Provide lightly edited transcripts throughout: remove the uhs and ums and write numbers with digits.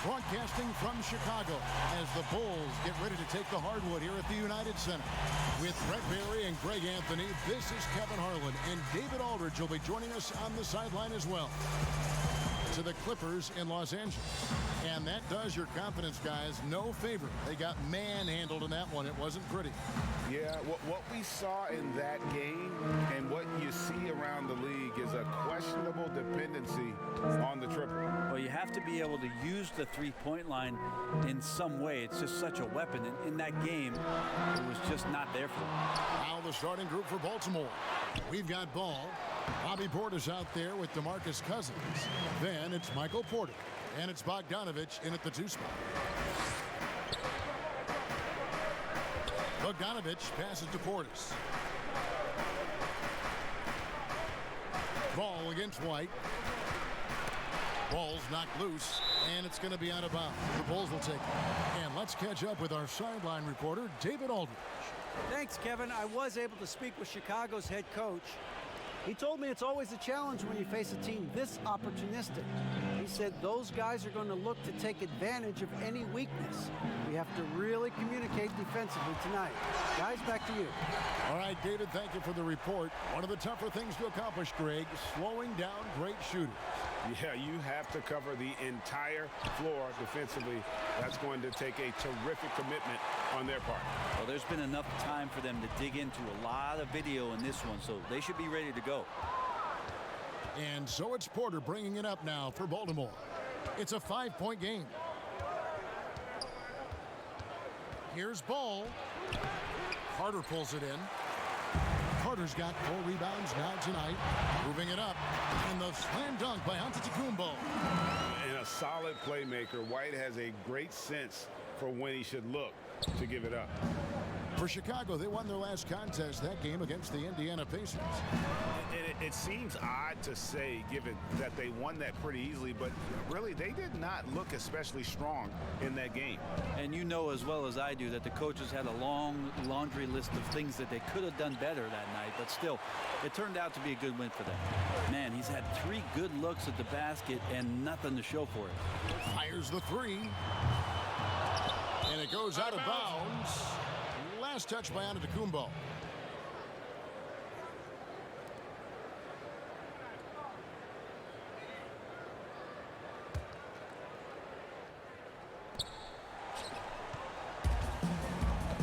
broadcasting from Chicago as the Bulls get ready to take the hardwood here at the United Center. With Brett Barry and Greg Anthony, this is Kevin Harlan, and David Aldridge will be joining us on the sideline as well. To the Clippers in Los Angeles. And that does your confidence guys no favor. They got manhandled in that one. It wasn't pretty. Yeah, what we saw in that game and what you see around the league is a questionable dependency on the triple. Well, you have to be able to use the three-point line in some way. It's just such a weapon. And in that game, it was just not there for them. Now the starting group for Baltimore. We've got Ball. Bobby Portis out there with DeMarcus Cousins. Then it's Michael Porter. And it's Bogdanovic in at the 2 spot. Bogdanovic passes to Portis. Ball against White. Ball's knocked loose, and it's going to be out of bounds. The Bulls will take it. And let's catch up with our sideline reporter, David Aldridge. Thanks, Kevin. I was able to speak with Chicago's head coach. He told me it's always a challenge when you face a team this opportunistic. He said those guys are going to look to take advantage of any weakness. We have to really communicate defensively tonight. Guys, back to you. All right, David, thank you for the report. One of the tougher things to accomplish, Greg, slowing down great shooters. Yeah, you have to cover the entire floor defensively. That's going to take a terrific commitment on their part. Well, there's been enough time for them to dig into a lot of video in this one, so they should be ready to go. And so it's Porter bringing it up now for Baltimore. It's a 5-point game. Here's Ball. Carter pulls it in. Carter's got 4 rebounds now tonight. Moving it up. And the slam dunk by Antetokounmpo. And a solid playmaker. White has a great sense for when he should look to give it up. For Chicago, they won their last contest, that game against the Indiana Pacers. It seems odd to say, given that they won that pretty easily, but really they did not look especially strong in that game. And you know as well as I do that the coaches had a long laundry list of things that they could have done better that night, but still, it turned out to be a good win for them. Man, he's had 3 good looks at the basket and nothing to show for it. Fires the 3. And it goes out of bounds. Last touch by Antetokounmpo.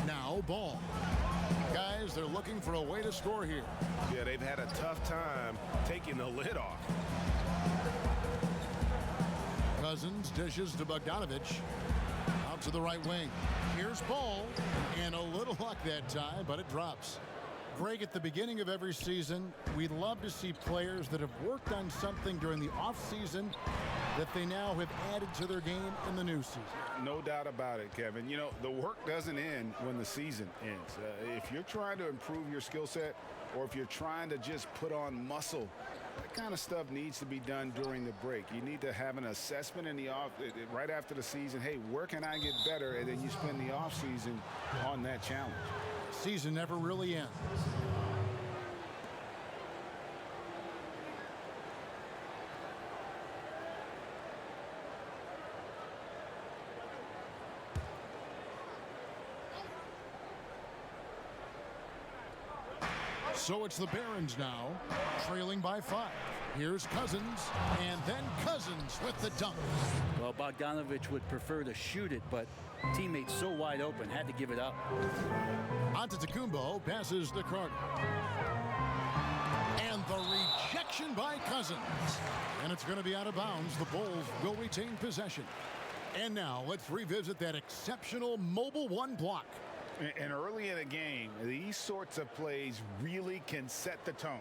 Now Ball. Guys, they're looking for a way to score here. Yeah, they've had a tough time taking the lid off. Cousins dishes to Bogdanovic. Out to the right wing. Here's Ball. And a little luck that time, but it drops. Greg, at the beginning of every season, we love to see players that have worked on something during the offseason that they now have added to their game in the new season. No doubt about it, Kevin. You know, the work doesn't end when the season ends. If you're trying to improve your skill set or if you're trying to just put on muscle, that kind of stuff needs to be done during the break. You need to have an assessment in the right after the season. Hey, where can I get better? And then you spend the offseason on that challenge. Season never really ends. So it's the Barons now, trailing by 5. Here's Cousins, and then Cousins with the dunk. Well, Bogdanovic would prefer to shoot it, but teammates so wide open, had to give it up. Antetokounmpo passes to Carter. And the rejection by Cousins. And it's going to be out of bounds. The Bulls will retain possession. And now let's revisit that exceptional mobile 1 block. And early in a game, these sorts of plays really can set the tone.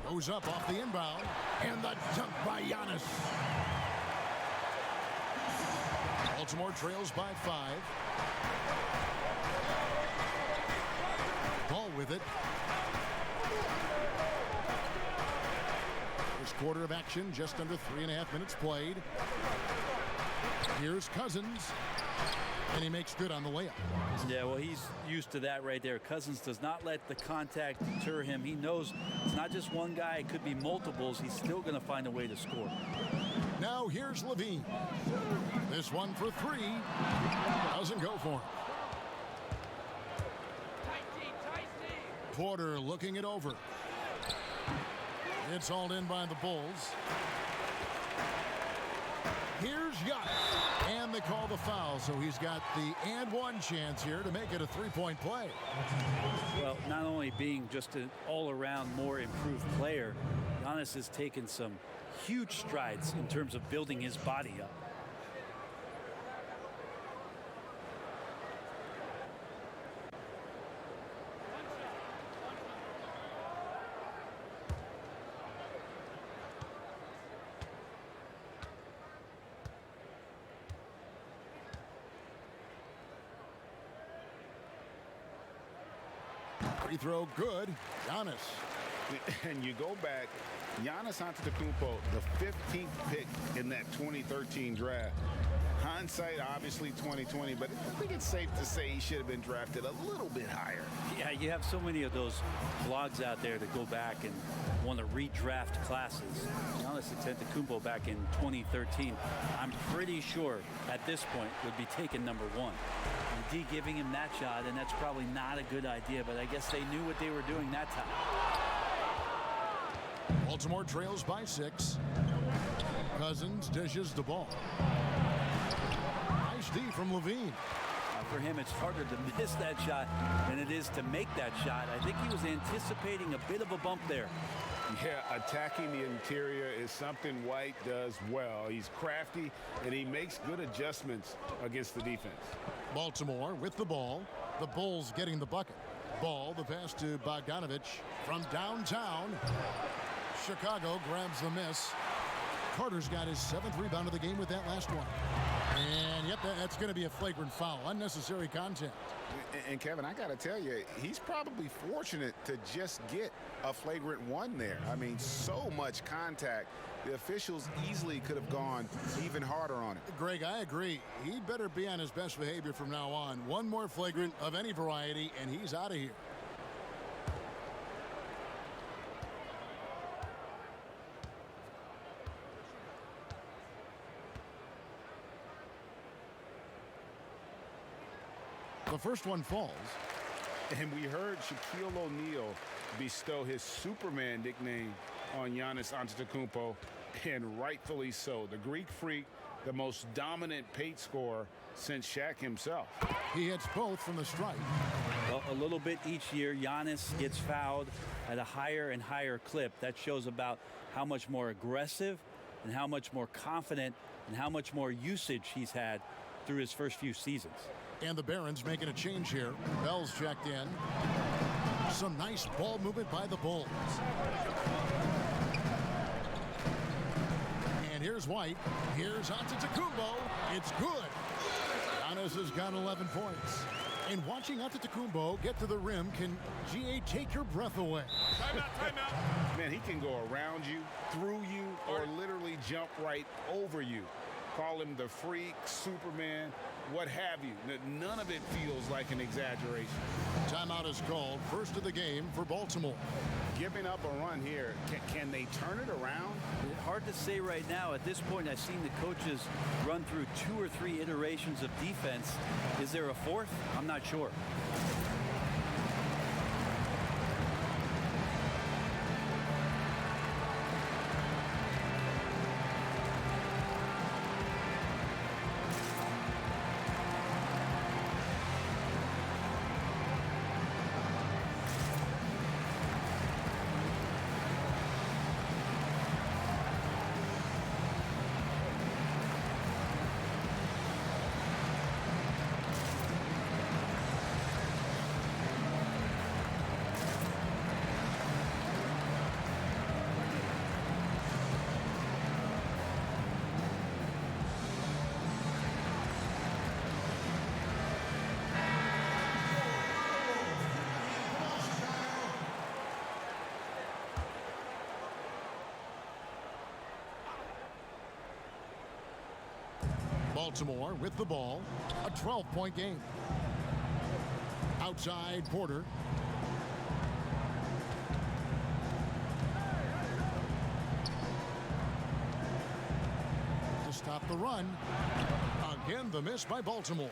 Goes up off the inbound. And the dunk by Giannis. Baltimore trails by 5. Ball with it. There's quarter of action, just under 3.5 minutes played. Here's Cousins, and he makes good on the layup. Yeah, well, he's used to that right there. Cousins does not let the contact deter him. He knows it's not just one guy. It could be multiples. He's still going to find a way to score. Now here's Levine. This one for three. Doesn't go for him. Porter looking it over. It's hauled in by the Bulls. Here's Giannis, and they call the foul, so he's got the and one chance here to make it a three-point play. Well, not only being just an all-around more improved player, Giannis has taken some huge strides in terms of building his body up. Free throw good. Giannis. And you go back, Giannis Antetokounmpo, the 15th pick in that 2013 draft. Hindsight, obviously 2020, but I think it's safe to say he should have been drafted a little bit higher. Yeah, you have so many of those blogs out there that go back and want to redraft classes. Giannis Antetokounmpo back in 2013, I'm pretty sure at this point would be taken number one. D giving him that shot, and that's probably not a good idea, but I guess they knew what they were doing that time. Baltimore trails by 6. Cousins dishes the ball. Nice D from Levine. For him, it's harder to miss that shot than it is to make that shot. I think he was anticipating a bit of a bump there. Yeah, attacking the interior is something White does well. He's crafty, and he makes good adjustments against the defense. Baltimore with the ball. The Bulls getting the bucket. Ball, the pass to Bogdanovic from downtown. Chicago grabs the miss. Carter's got his 7th rebound of the game with that last one. And yep, that's going to be a flagrant foul. Unnecessary contact. And Kevin, I got to tell you, he's probably fortunate to just get a flagrant one there. I mean, so much contact. The officials easily could have gone even harder on it. Greg, I agree. He better be on his best behavior from now on. One more flagrant of any variety, and he's out of here. The first one falls. And we heard Shaquille O'Neal bestow his Superman nickname on Giannis Antetokounmpo, and rightfully so. The Greek Freak, the most dominant paint scorer since Shaq himself. He hits both from the stripe. Well, a little bit each year, Giannis gets fouled at a higher and higher clip. That shows about how much more aggressive and how much more confident and how much more usage he's had through his first few seasons. And the Barons making a change here. Bell's checked in. Some nice ball movement by the Bulls. And here's White. Here's Antetokounmpo. It's good. Giannis has got 11 points. And watching Antetokounmpo get to the rim can, GA, take your breath away. Timeout. Man, he can go around you, through you, or literally jump right over you. Call him the Freak, Superman, what have you. None of it feels like an exaggeration. Timeout is called. First of the game for Baltimore. Giving up a run here, can they turn it around? Hard to say right now. At this point, I've seen the coaches run through 2 or 3 iterations of defense. Is there a fourth? I'm not sure. Baltimore with the ball. A 12-point game. Outside Porter. To stop the run. Again, the miss by Baltimore.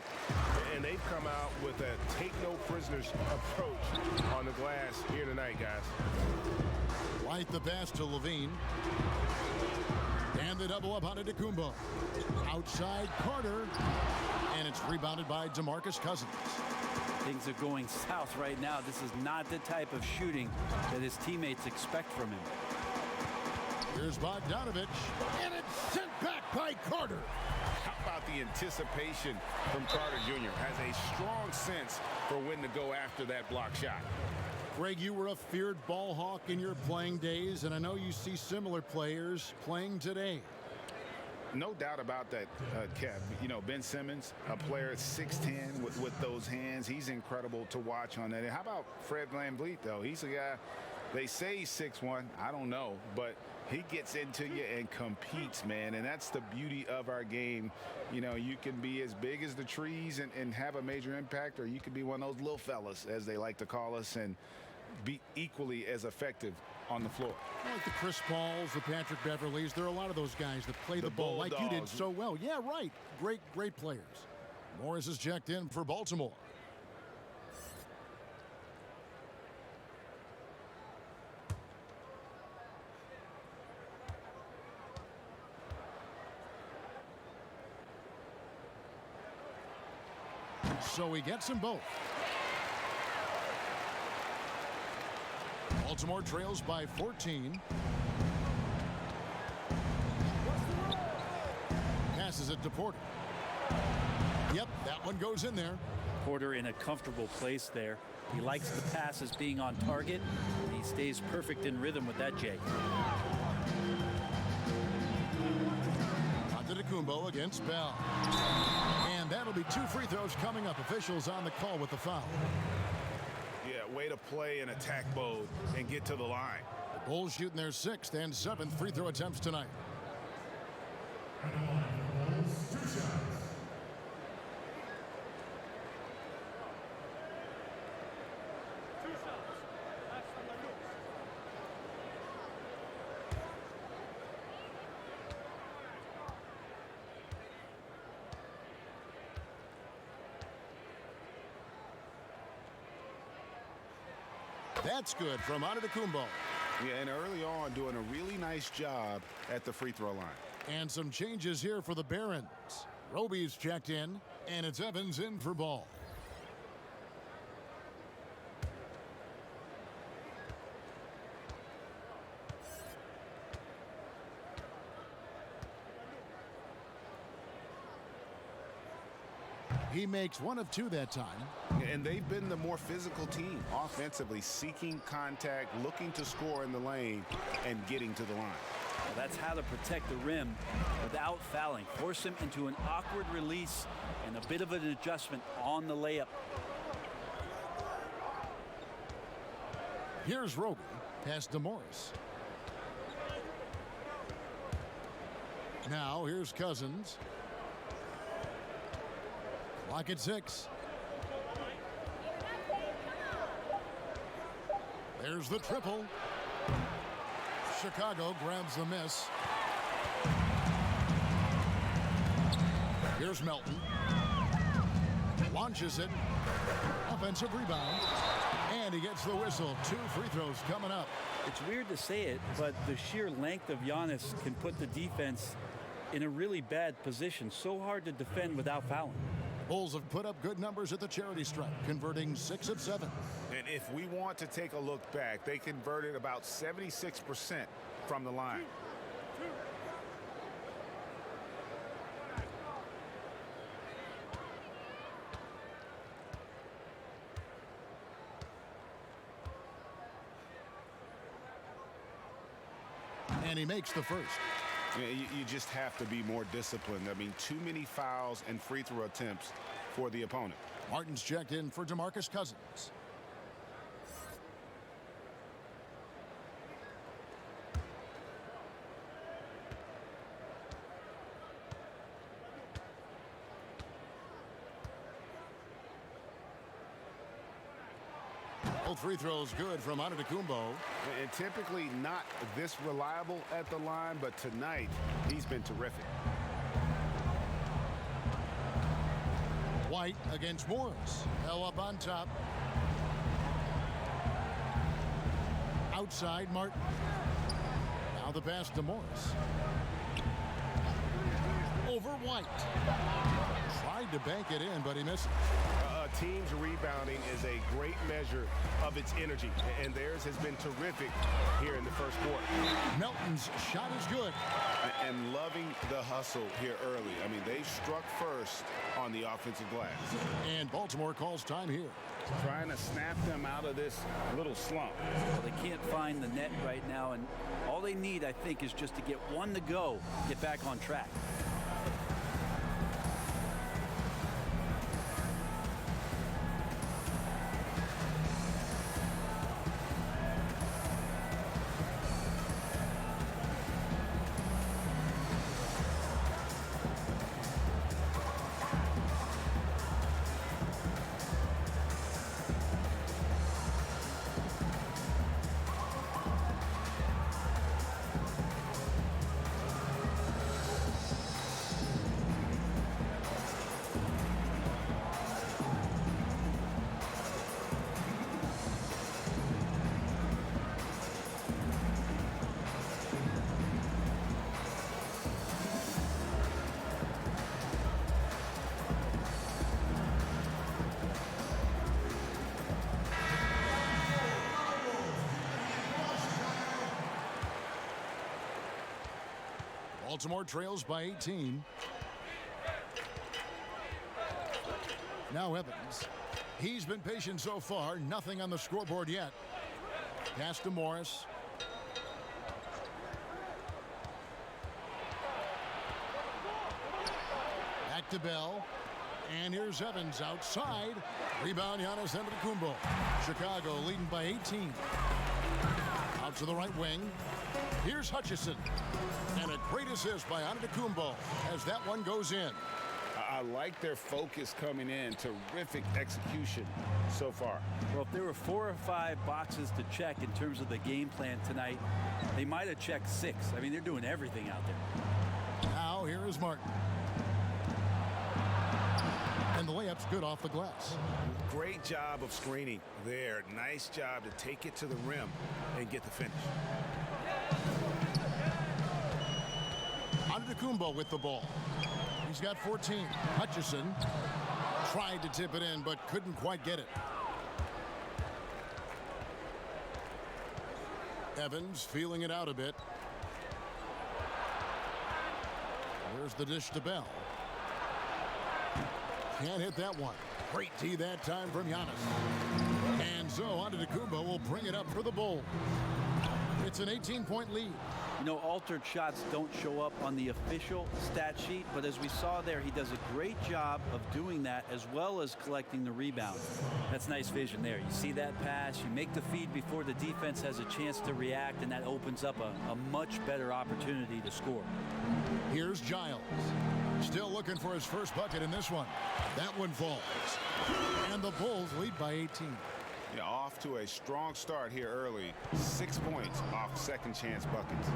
And they've come out with a take-no-prisoners approach on the glass here tonight, guys. Right the pass to Levine. And the double up on Antetokounmpo. Outside Carter. And it's rebounded by DeMarcus Cousins. Things are going south right now. This is not the type of shooting that his teammates expect from him. Here's Bogdanovic. And it's sent back by Carter. How about the anticipation from Carter Jr.? Has a strong sense for when to go after that block shot. Greg, you were a feared ball hawk in your playing days, and I know you see similar players playing today. No doubt about that, Kev. You know, Ben Simmons, a player at 6'10" with those hands. He's incredible to watch on that. And how about Fred VanVleet, though? He's a guy, they say he's 6'1". I don't know, but he gets into you and competes, man. And that's the beauty of our game. You know, you can be as big as the trees and have a major impact, or you can be one of those little fellas, as they like to call us, and be equally as effective on the floor. Like the Chris Pauls, the Patrick Beverleys, there are a lot of those guys that play the ball like you did so well. Yeah, right. Great players. Morris is checked in for Baltimore. So he gets them both. Baltimore trails by 14. Passes it to Porter. Yep, that one goes in there. Porter in a comfortable place there. He likes the passes being on target, and he stays perfect in rhythm with that, Jay. Antetokounmpo against Bell. And that'll be 2 free throws coming up. Officials on the call with the foul. Yeah, way to play in attack mode and get to the line. The Bulls shooting their 6th and 7th free throw attempts tonight. That's good from Antetokounmpo. Yeah, and early on doing a really nice job at the free throw line. And some changes here for the Barons. Roby's checked in, and it's Evans in for Ball. He makes 1 of 2 that time. And they've been the more physical team offensively, seeking contact, looking to score in the lane, and getting to the line. Well, that's how to protect the rim without fouling. Force him into an awkward release and a bit of an adjustment on the layup. Here's Roby. Pass to Morris. Now here's Cousins. Clock at 6. There's the triple. Chicago grabs the miss. Here's Melton. Launches it. Offensive rebound. And he gets the whistle. 2 free throws coming up. It's weird to say it, but the sheer length of Giannis can put the defense in a really bad position. So hard to defend without fouling. Bulls have put up good numbers at the charity stripe, converting 6 of 7. And if we want to take a look back, they converted about 76% from the line. And he makes the first. Yeah, you just have to be more disciplined. I mean, too many fouls and free throw attempts for the opponent. Martin's checked in for DeMarcus Cousins. Both free throws good from Antetokounmpo. And typically not this reliable at the line, but tonight he's been terrific. White against Morris. Hell up on top. Outside Martin. Now the pass to Morris. Over White. Tried to bank it in, but he misses. A team's rebounding is a great measure of its energy, and theirs has been terrific here in the first quarter. Melton's shot is good. And loving the hustle here early. I mean, they struck first on the offensive glass. And Baltimore calls time here. Trying to snap them out of this little slump. Well, they can't find the net right now, and all they need, I think, is just to get one to go, get back on track. Baltimore trails by 18. Now Evans. He's been patient so far. Nothing on the scoreboard yet. Pass to Morris. Back to Bell. And here's Evans outside. Rebound Giannis Antetokounmpo. Chicago leading by 18. Out to the right wing. Here's Hutchison. And a great assist by Antetokounmpo as that one goes in. I like their focus coming in. Terrific execution so far. Well, if there were 4 or 5 boxes to check in terms of the game plan tonight, they might have checked 6. I mean, they're doing everything out there. Now here is Martin. And the layup's good off the glass. Great job of screening there. Nice job to take it to the rim and get the finish. Antetokounmpo with the ball. He's got 14. Hutchison tried to tip it in, but couldn't quite get it. Evans feeling it out a bit. There's the dish to Bell. Can't hit that one. Great D that time from Giannis. And so Antetokounmpo will bring it up for the Bulls. It's an 18-point lead. You know, altered shots don't show up on the official stat sheet, but as we saw there, he does a great job of doing that as well as collecting the rebound. That's nice vision there. You see that pass, you make the feed before the defense has a chance to react, and that opens up a much better opportunity to score. Here's Giles. Still looking for his first bucket in this one. That one falls. And the Bulls lead by 18. Yeah, off to a strong start here early. 6 points off second chance buckets.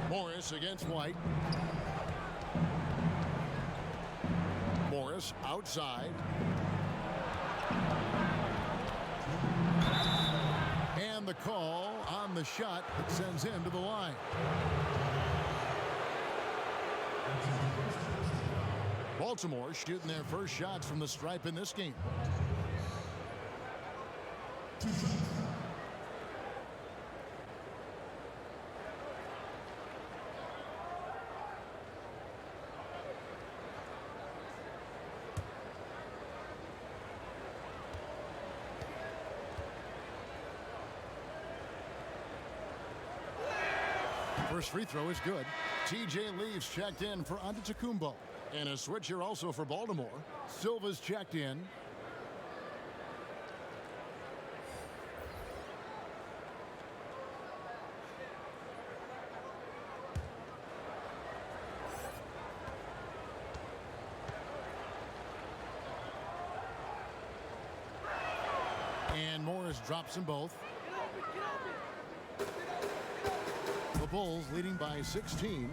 Morris against White. Morris outside. And the call on the shot that sends him to the line. Baltimore shooting their first shots from the stripe in this game. First free throw is good. TJ Leaves checked in for Antetokounmpo. And a switch here also for Baltimore. Silva's checked in. Morris drops them both. The Bulls leading by 16.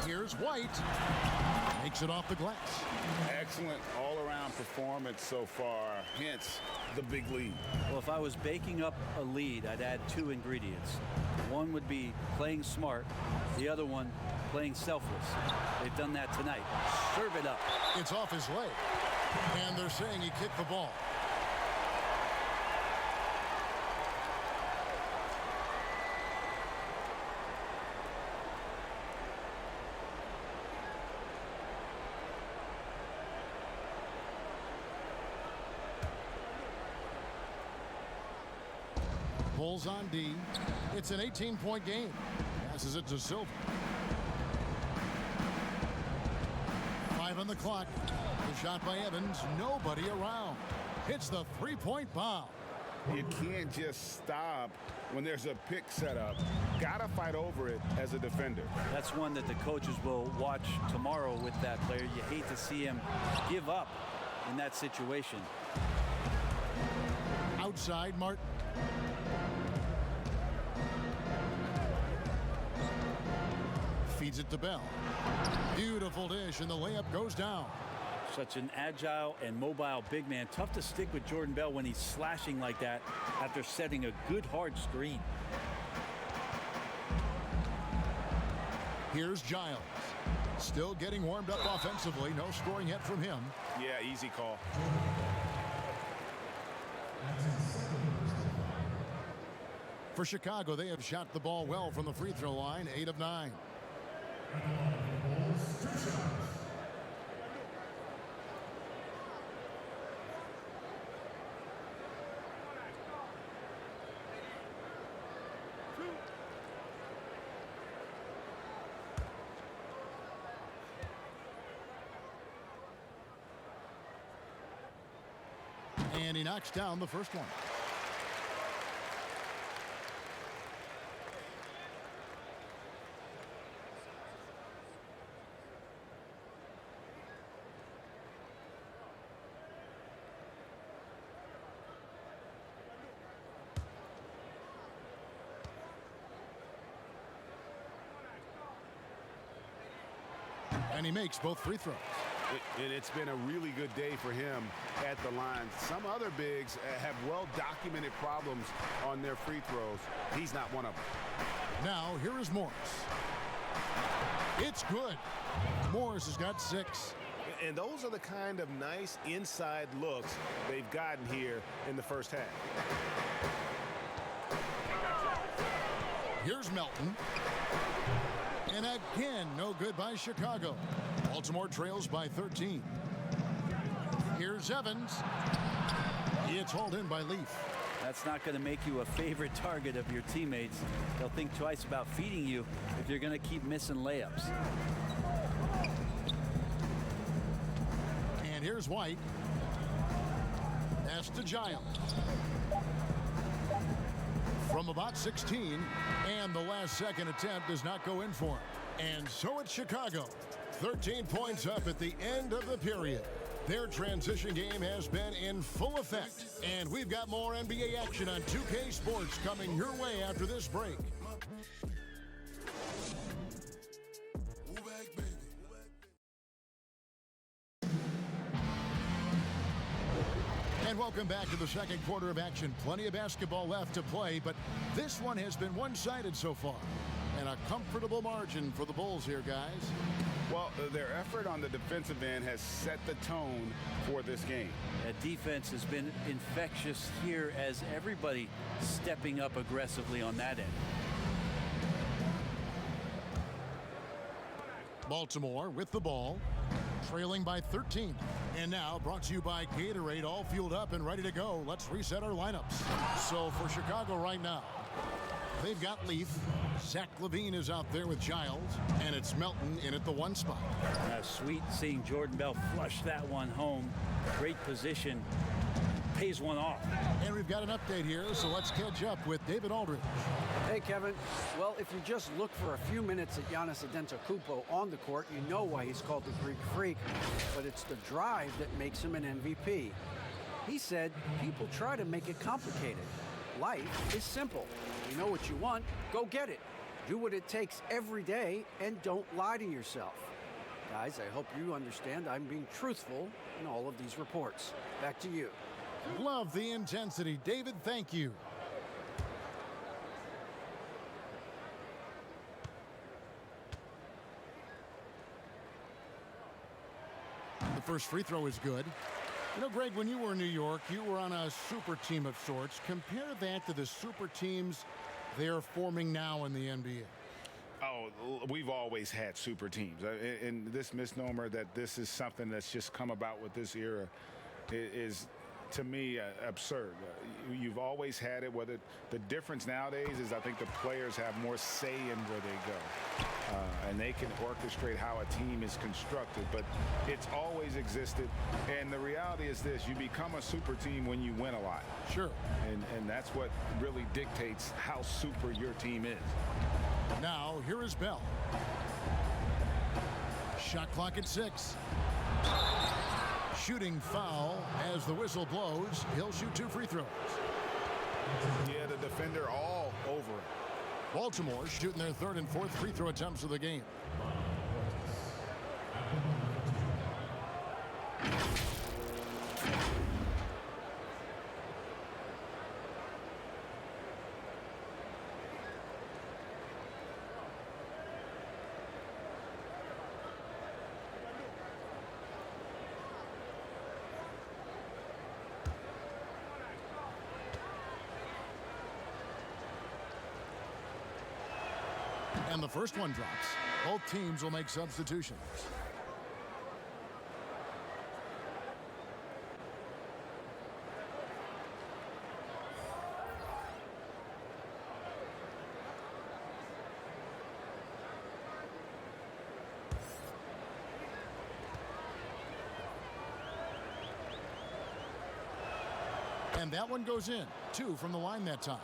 Here's White. Makes it off the glass. Excellent all-around performance so far, hence the big lead. Well, if I was baking up a lead, I'd add two ingredients. One would be playing smart. The other one, playing selfless. They've done that tonight. Serve it up. It's off his leg. And they're saying he kicked the ball. Bulls on D. It's an 18-point game. Passes it to Silver. 5 on the clock. The shot by Evans. Nobody around. Hits the three-point bomb. You can't just stop when there's a pick set up. Gotta fight over it as a defender. That's one that the coaches will watch tomorrow with that player. You hate to see him give up in that situation. Outside, Martin. Feeds it to Bell. Beautiful dish, and the layup goes down. Such an agile and mobile big man. Tough to stick with Jordan Bell when he's slashing like that after setting a good hard screen. Here's Giles. Still getting warmed up offensively. No scoring yet from him. Yeah, easy call. For Chicago, they have shot the ball well from the free throw line, 8 of 9. And he knocks down the first one. And he makes both free throws. It's been a really good day for him at the line. Some other bigs have well-documented problems on their free throws. He's not one of them. Now, here is Morris. It's good. Morris has got 6. And those are the kind of nice inside looks they've gotten here in the first half. Here's Melton. And again, no good by Chicago. Baltimore trails by 13. Here's Evans. It's hauled in by Leaf. That's not going to make you a favorite target of your teammates. They'll think twice about feeding you if you're going to keep missing layups. And here's White. Pass to Giles. From about 16, and the last second attempt does not go in for him. And so it's Chicago. 13 points up at the end of the period. Their transition game has been in full effect. And we've got more NBA action on 2K Sports coming your way after this break. And welcome back to the second quarter of action. Plenty of basketball left to play, but this one has been one-sided so far. And a comfortable margin for the Bulls here, guys. Well, their effort on the defensive end has set the tone for this game. That defense has been infectious here as everybody stepping up aggressively on that end. Baltimore with the ball, trailing by 13. And now brought to you by Gatorade, all fueled up and ready to go. Let's reset our lineups. So for Chicago right now, they've got Leaf. Zach LaVine is out there with Giles, and it's Melton in at the 1 spot. Sweet seeing Jordan Bell flush that one home. Great position. Pays one off. And we've got an update here, so let's catch up with David Aldridge. Hey, Kevin. Well, if you just look for a few minutes at Giannis Antetokounmpo on the court, you know why he's called the Greek Freak. But it's the drive that makes him an MVP. He said, people try to make it complicated. Life is simple. You know what you want, go get it. Do what it takes every day and don't lie to yourself. Guys, I hope you understand I'm being truthful in all of these reports. Back to you. Love the intensity. David, thank you. The first free throw is good. You know, Greg, when you were in New York, you were on a super team of sorts. Compare that to the super teams they're forming now in the NBA. Oh, we've always had super teams. And this misnomer that this is something that's just come about with this era is, to me, absurd. You've always had it. Whether the difference nowadays is I think the players have more say in where they go. And they can orchestrate how a team is constructed. But it's always existed. And the reality is this. You become a super team when you win a lot. Sure. And that's what really dictates how super your team is. Now, here is Bell. Shot clock at 6. Shooting foul as the whistle blows. He'll shoot 2 free throws. Yeah, the defender all over it. Baltimore shooting their 3rd and 4th free throw attempts of the game. And the first one drops. Both teams will make substitutions. And that one goes in. 2 from the line that time.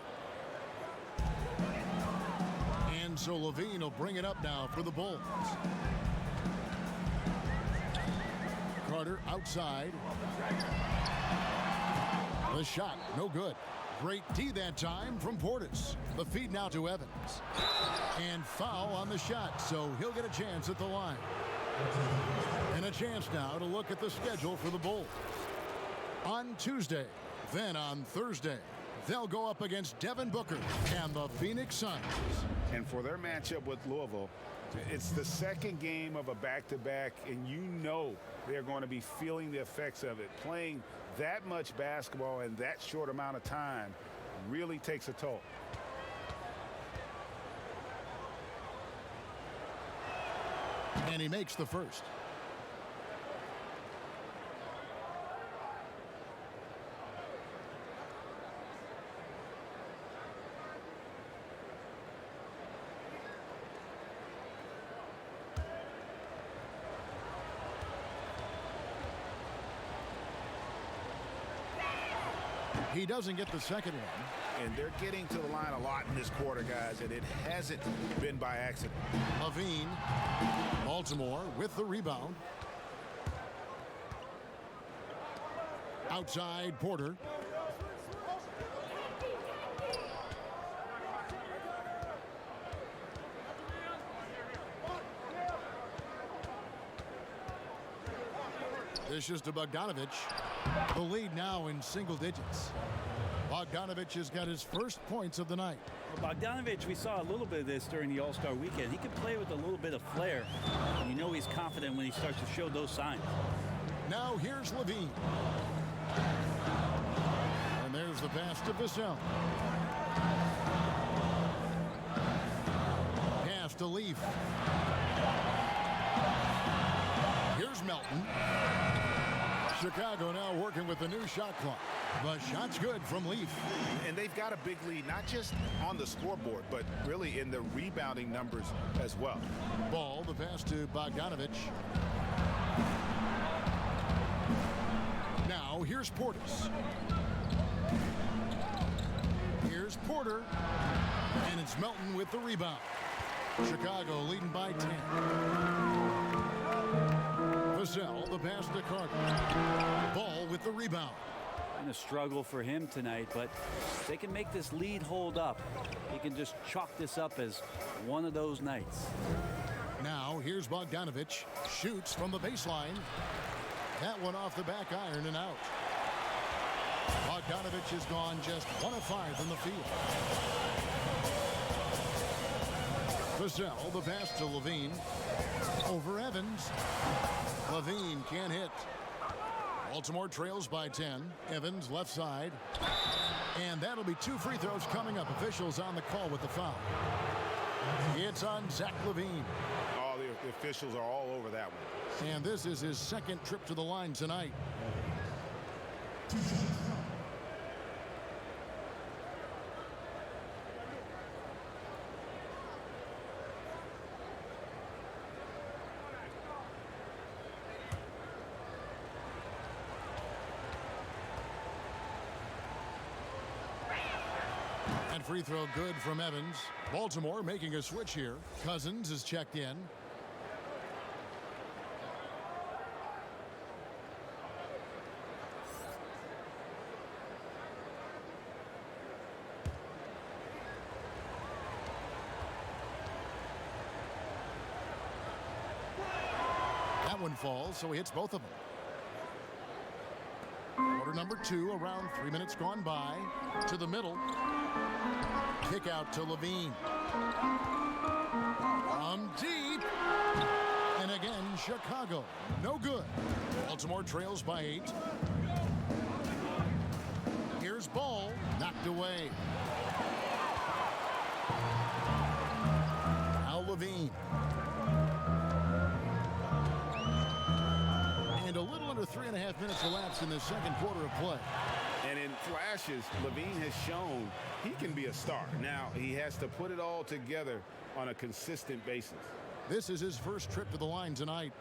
And so Levine will bring it up now for the Bulls. Carter outside. The shot, no good. Great D that time from Portis. The feed now to Evans. And foul on the shot, so he'll get a chance at the line. And a chance now to look at the schedule for the Bulls. On Tuesday, then on Thursday, they'll go up against Devin Booker and the Phoenix Suns. And for their matchup with Louisville, it's the second game of a back-to-back, and you know they're going to be feeling the effects of it. Playing that much basketball in that short amount of time really takes a toll. And he makes the first. He doesn't get the second one. And they're getting to the line a lot in this quarter, guys, and it hasn't been by accident. Levine, Baltimore with the rebound. Outside Porter. This is to Bogdanovic. The lead now in single digits. Bogdanovic has got his first points of the night. Well, Bogdanovic, we saw a little bit of this during the All-Star weekend. He can play with a little bit of flair. And you know he's confident when he starts to show those signs. Now here's Levine. And there's the pass to Vassell. Pass to Leaf. Here's Melton. Chicago now working with the new shot clock. The shot's good from Leaf. And they've got a big lead, not just on the scoreboard, but really in the rebounding numbers as well. Ball, the pass to Bogdanovic. Now here's Portis. Here's Porter. And it's Melton with the rebound. Chicago leading by 10. Vassell, the pass to Carter. Ball with the rebound. Been a struggle for him tonight, but if they can make this lead hold up, he can just chalk this up as one of those nights. Now here's Bogdanovic. Shoots from the baseline. That one off the back iron and out. Bogdanovic has gone just 1 of 5 from the field. Vassell, the pass to Levine. Over Evans. Levine can't hit. Baltimore trails by 10. Evans left side. And that'll be 2 free throws coming up. Officials on the call with the foul. It's on Zach Levine. Oh, the officials are all over that one. And this is his second trip to the line tonight. And free throw good from Evans. Baltimore making a switch here. Cousins is checked in. That one falls, so he hits both of them. Quarter number 2, around 3 minutes gone by. To the middle. Kick out to Levine. From deep. And again, Chicago. No good. Baltimore trails by 8. Here's Ball. Knocked away. Now Levine. And a little under 3.5 minutes elapsed in the second quarter of play. And in flashes, Levine has shown he can be a star. Now, he has to put it all together on a consistent basis. This is his first trip to the line tonight.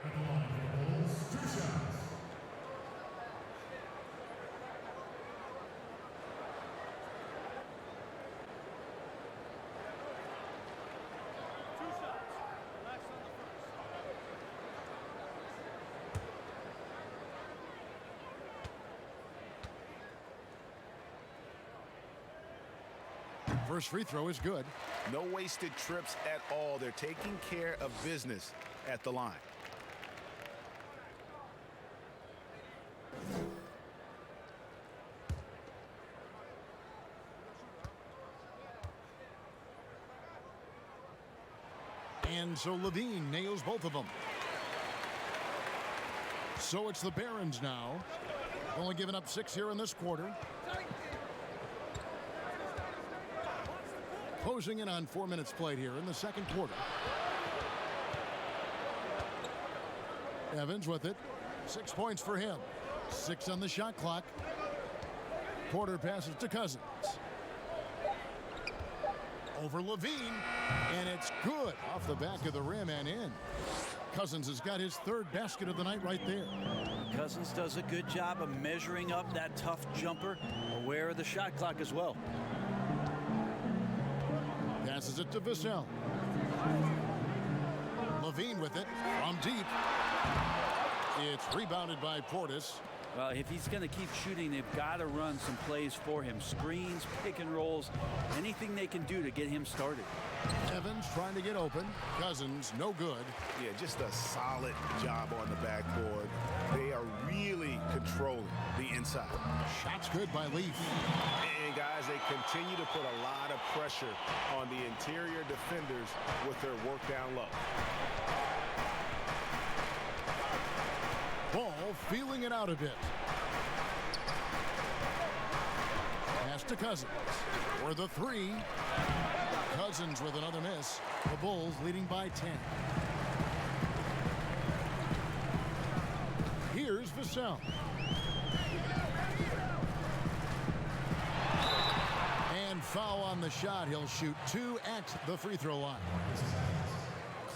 First free throw is good. No wasted trips at all. They're taking care of business at the line. And so Levine nails both of them. So it's the Barons now. Only giving up 6 here in this quarter. Closing in on 4 minutes played here in the second quarter. Evans with it. 6 points for him. 6 on the shot clock. Porter passes to Cousins. Over Levine. And it's good off the back of the rim and in. Cousins has got his 3rd basket of the night right there. Cousins does a good job of measuring up that tough jumper. Aware of the shot clock as well. Passes it to Vassell. Levine with it from deep. It's rebounded by Portis. Well, if he's going to keep shooting, they've got to run some plays for him. Screens, pick and rolls, anything they can do to get him started. Evans trying to get open. Cousins, no good. Yeah, just a solid job on the backboard. They are really controlling the inside. Shots good by Leaf. And guys, they continue to put a lot of pressure on the interior defenders with their work down low. Ball feeling it out a bit. Pass to Cousins for the 3. Cousins with another miss. The Bulls leading by 10. Here's Vassell. And foul on the shot. He'll shoot 2 at the free throw line.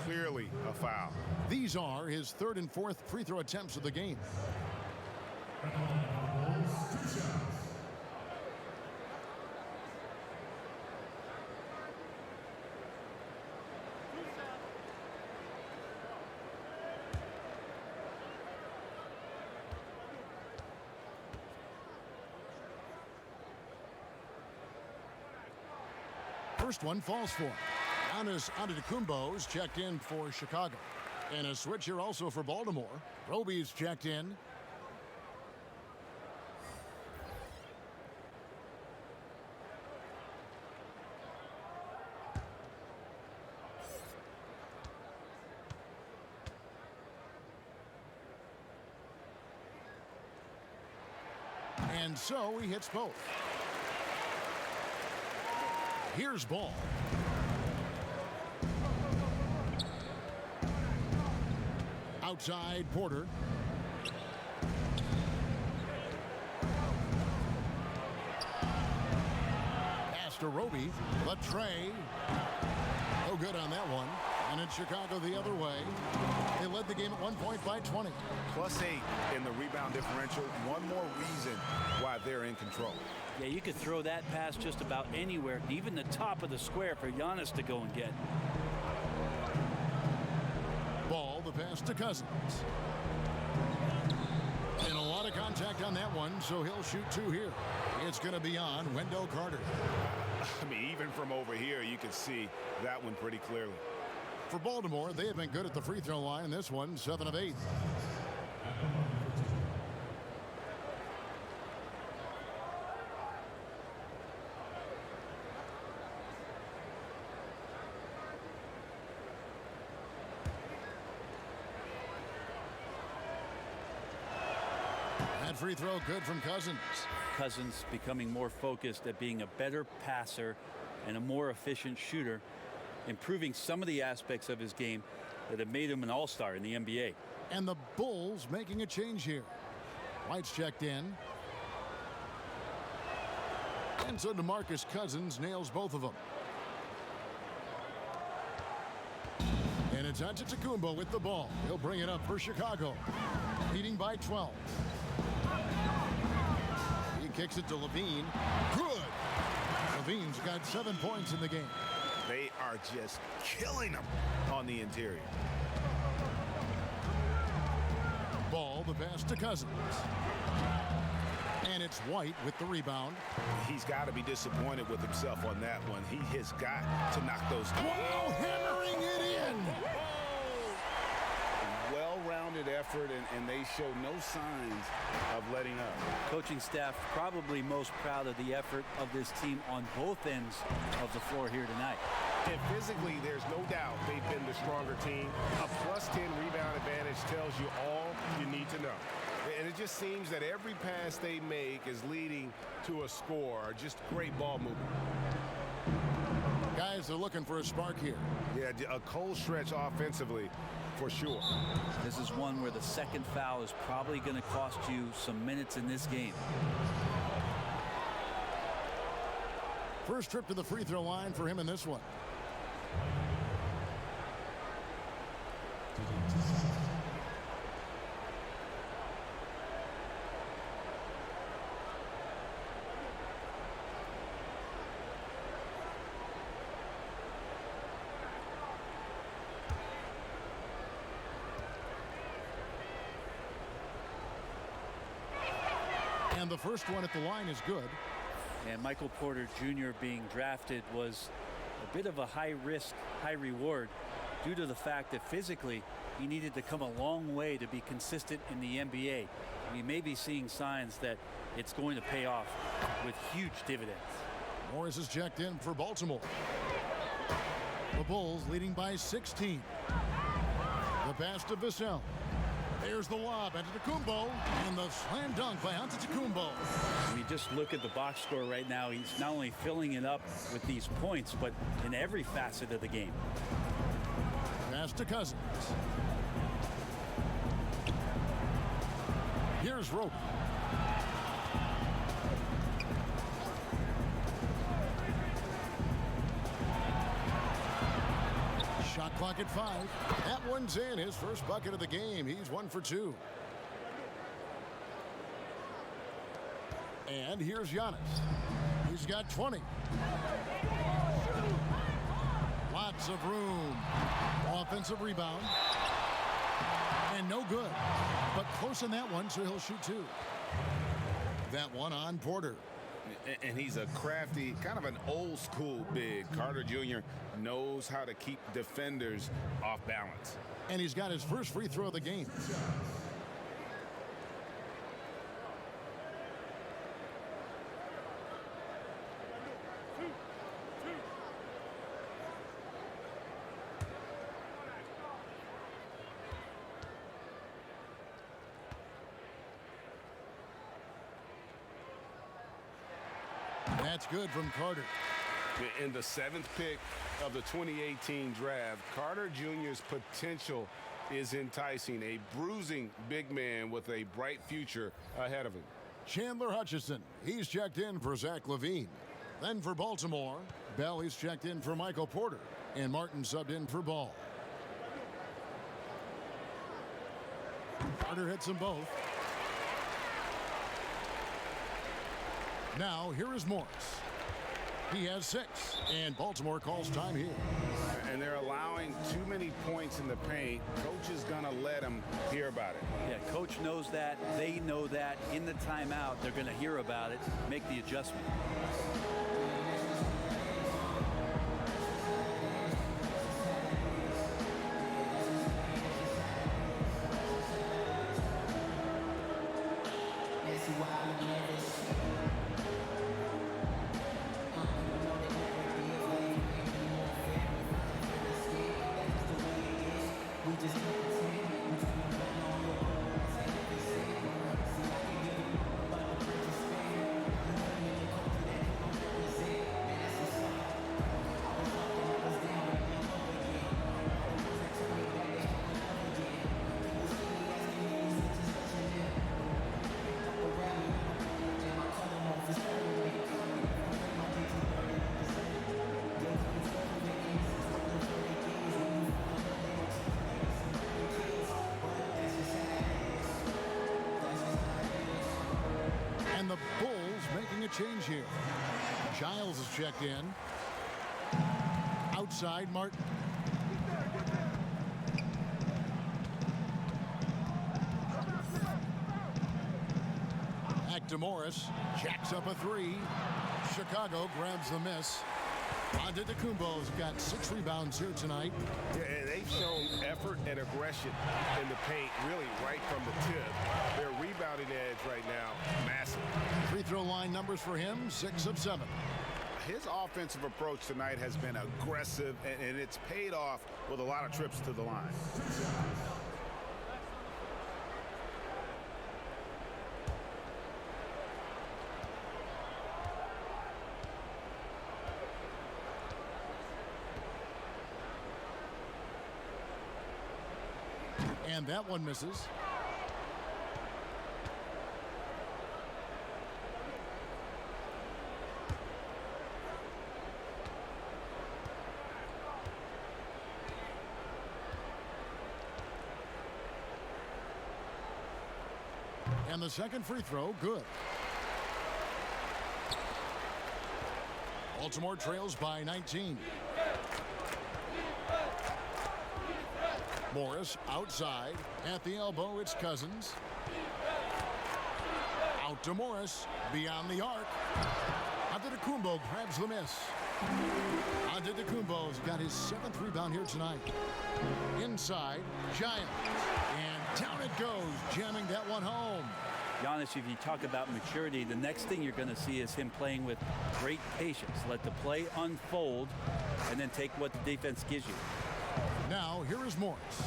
Clearly a foul. These are his 3rd and 4th free throw attempts of the game. first one falls for him. Giannis Antetokounmpo's checked in for Chicago. And a switch here also for Baltimore. Roby's checked in. And so he hits both. Here's Ball. Outside Porter. Pass to Roby. The tray. No good on that one. And it's Chicago the other way. They led the game at 1 point by 20. +8 in the rebound differential. One more reason why they're in control. Yeah, you could throw that pass just about anywhere, even the top of the square for Giannis to go and get. Ball, the pass to Cousins. And a lot of contact on that one, so he'll shoot two here. It's going to be on Wendell Carter. I mean, even from over here, you can see that one pretty clearly. For Baltimore, they have been good at the free throw line in this one, 7 of 8. That free throw good from Cousins. Cousins becoming more focused at being a better passer and a more efficient shooter, improving some of the aspects of his game that have made him an all-star in the NBA. And the Bulls making a change here. White's checked in. And so DeMarcus Cousins nails both of them. And it's Antetokounmpo with the ball. He'll bring it up for Chicago. Leading by 12. He kicks it to Levine. Good. Levine's got 7 points in the game. They are just killing them on the interior. Ball, the pass to Cousins. And it's White with the rebound. He's got to be disappointed with himself on that one. He has got to knock those down. Wow, hammering it in. Well-rounded effort, and they show no signs of letting up. Coaching staff probably most proud of the effort of this team on both ends of the floor here tonight. And physically, there's no doubt they've been the stronger team. A +10 rebound advantage tells you all you need to know. And it just seems that every pass they make is leading to a score. Just great ball movement. Guys are looking for a spark here. Yeah, a cold stretch offensively for sure. This is one where the second foul is probably going to cost you some minutes in this game. First trip to the free throw line for him in this one. And the first one at the line is good. And Michael Porter Jr. being drafted was a bit of a high risk, high reward due to the fact that physically he needed to come a long way to be consistent in the NBA. We may be seeing signs that it's going to pay off with huge dividends. Morris is checked in for Baltimore. The Bulls leading by 16. The pass to Vassell. There's the lob, Antetokounmpo, and the slam dunk by Antetokounmpo. When you just look at the box score right now, he's not only filling it up with these points, but in every facet of the game. Pass to Cousins. Here's Roby. Shot clock at 5. That one's in. His first bucket of the game. He's 1 for 2. And here's Giannis. He's got 20. Lots of room. Offensive rebound. And no good. But close on that one, so he'll shoot 2. That one on Porter. And he's a crafty, kind of an old school big. Carter Jr. knows how to keep defenders off balance. And he's got his first free throw of the game. That's good from Carter. In the 7th pick of the 2018 draft, Carter Jr.'s potential is enticing. A bruising big man with a bright future ahead of him. Chandler Hutchison, he's checked in for Zach LaVine. Then for Baltimore, Bell, he's checked in for Michael Porter. And Martin subbed in for Ball. Carter hits them both. Now, here is Morris. He has 6, and Baltimore calls time here. And they're allowing too many points in the paint. Coach is going to let them hear about it. Yeah, coach knows that. They know that. In the timeout, they're going to hear about it, make the adjustment. And the Bulls making a change here. Giles is checked in. Outside, Martin. Back to Morris. Jacks up a 3. Chicago grabs the miss. Antetokounmpo's got 6 rebounds here tonight. Yeah, and they've shown effort and aggression in the paint, really right from the tip. Their rebounding edge right now, massive. Free throw line numbers for him, 6 of 7. His offensive approach tonight has been aggressive, and it's paid off with a lot of trips to the line. And that one misses. And the second free throw, good. Baltimore trails by 19. Morris outside. At the elbow, it's Cousins. Out to Morris. Beyond the arc. Antetokounmpo grabs the miss. Antetokounmpo's got his 7th rebound here tonight. Inside, Giles. And down it goes, jamming that one home. Giannis, if you talk about maturity, the next thing you're going to see is him playing with great patience. Let the play unfold and then take what the defense gives you. Now, here is Morris.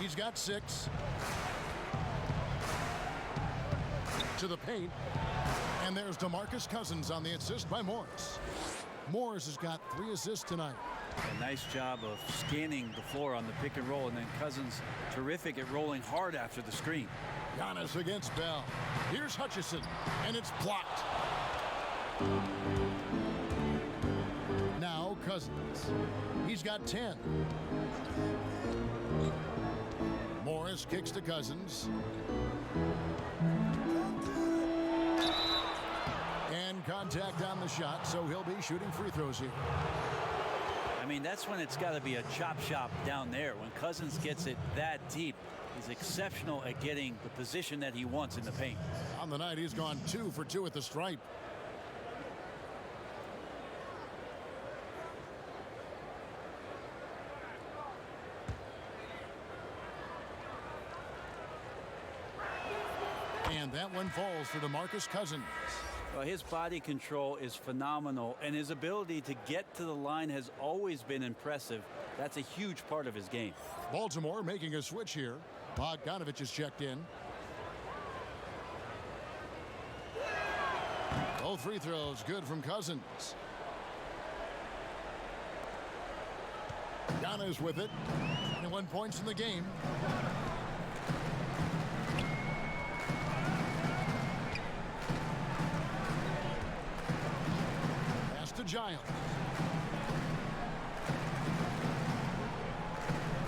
He's got 6. To the paint. And there's DeMarcus Cousins on the assist by Morris. Morris has got 3 assists tonight. A nice job of scanning the floor on the pick and roll, and then Cousins terrific at rolling hard after the screen. Giannis against Bell. Here's Hutchison, and it's blocked. Now Cousins. He's got 10. Morris kicks to Cousins. And contact on the shot, so he'll be shooting free throws here. I mean, that's when it's got to be a chop shop down there. When Cousins gets it that deep, he's exceptional at getting the position that he wants in the paint. On the night, he's gone 2 for 2 at the stripe. that one falls for DeMarcus Cousins. Well, his body control is phenomenal, and his ability to get to the line has always been impressive. That's a huge part of his game. Baltimore making a switch here. Bogdanovic is checked in. Both free throws good from Cousins. Giannis with it. 21 points in the game. Pass to Giant.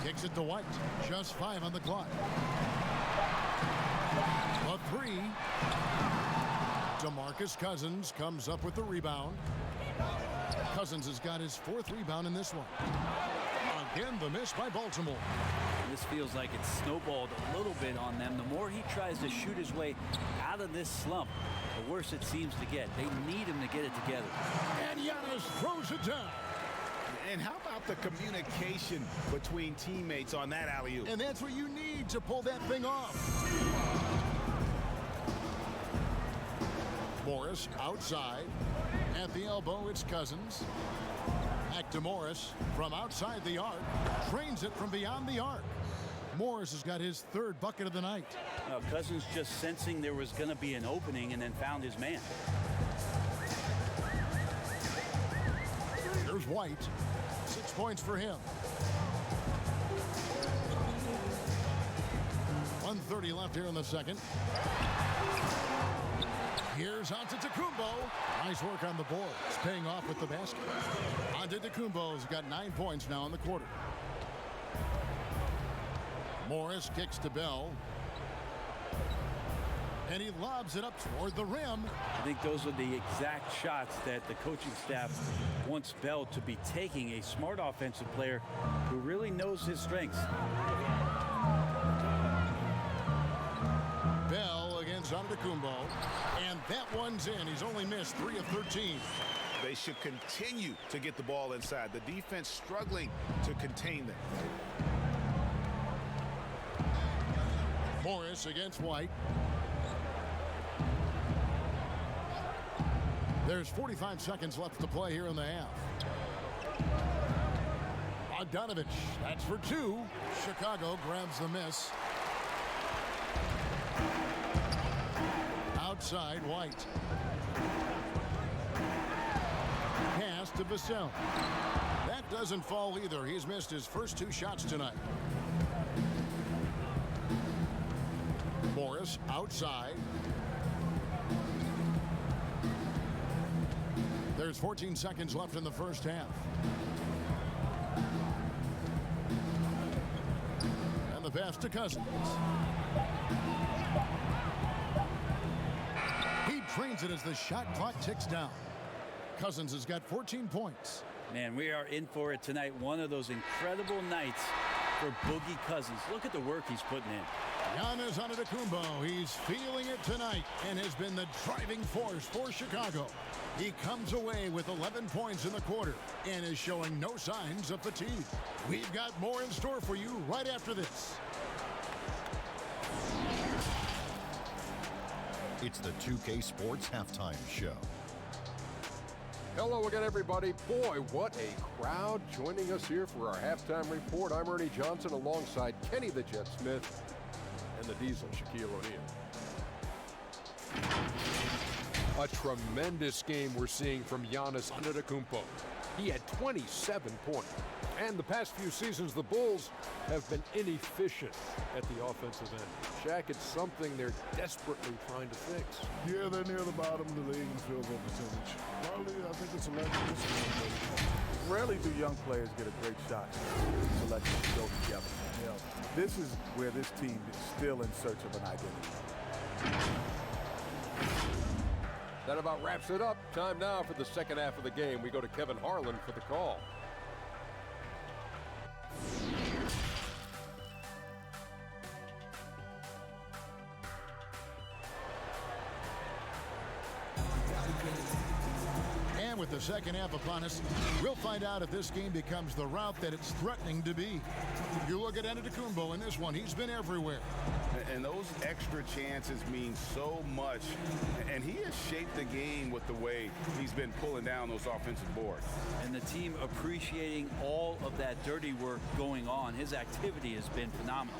Kicks it to White. Just 5 on the clock. A 3. DeMarcus Cousins comes up with the rebound. Cousins has got his 4th rebound in this one. Again, the miss by Baltimore. This feels like it's snowballed a little bit on them. The more he tries to shoot his way out of this slump, the worse it seems to get. They need him to get it together. And Giannis throws it down. And how about the communication between teammates on that alley-oop? And that's what you need to pull that thing off. Morris outside. At the elbow, it's Cousins. Back to Morris from outside the arc. Trains it from beyond the arc. Morris has got his 3rd bucket of the night. Cousins just sensing there was going to be an opening and then found his man. Here's White. 6 points for him. 1:30 left here in the second. Here's Antetokounmpo. Nice work on the board. It's paying off with the basket. Antetokounmpo's got 9 points now in the quarter. Morris kicks to Bell. And he lobs it up toward the rim. I think those are the exact shots that the coaching staff wants Bell to be taking. A smart offensive player who really knows his strengths. Bell against Antetokounmpo. And that one's in. He's only missed 3 of 13. They should continue to get the ball inside. The defense struggling to contain them. Morris against White. There's 45 seconds left to play here in the half. Bogdanovic, that's for 2. Chicago grabs the miss. Outside, White. Pass to Vassell. That doesn't fall either. He's missed his first 2 shots tonight. Morris outside. There's 14 seconds left in the first half. And the pass to Cousins. He trains it as the shot clock ticks down. Cousins has got 14 points. Man, we are in for it tonight. One of those incredible nights for Boogie Cousins. Look at the work he's putting in. Giannis Antetokounmpo, he's feeling it tonight and has been the driving force for Chicago. He comes away with 11 points in the quarter and is showing no signs of fatigue. We've got more in store for you right after this. It's the 2K Sports Halftime Show. Hello again, everybody. Boy, what a crowd joining us here for our halftime report. I'm Ernie Johnson alongside Kenny the Jet Smith and the Diesel, Shaquille O'Neal. A tremendous game we're seeing from Giannis Antetokounmpo. He had 27 points. And the past few seasons, the Bulls have been inefficient at the offensive end. Shaq, it's something they're desperately trying to fix. Yeah, they're near the bottom of the league in field goal percentage. Probably, I think it's a level discipline. Rarely do young players get a great shot to let them go together. You know, this is where this team is still in search of an identity. That about wraps it up. Time now for the second half of the game. We go to Kevin Harlan for the call. And with the the second half upon us. We'll find out if this game becomes the route that it's threatening to be. You look at Antetokounmpo in this one. He's been everywhere. And those extra chances mean so much. And he has shaped the game with the way he's been pulling down those offensive boards. And the team appreciating all of that dirty work going on. His activity has been phenomenal.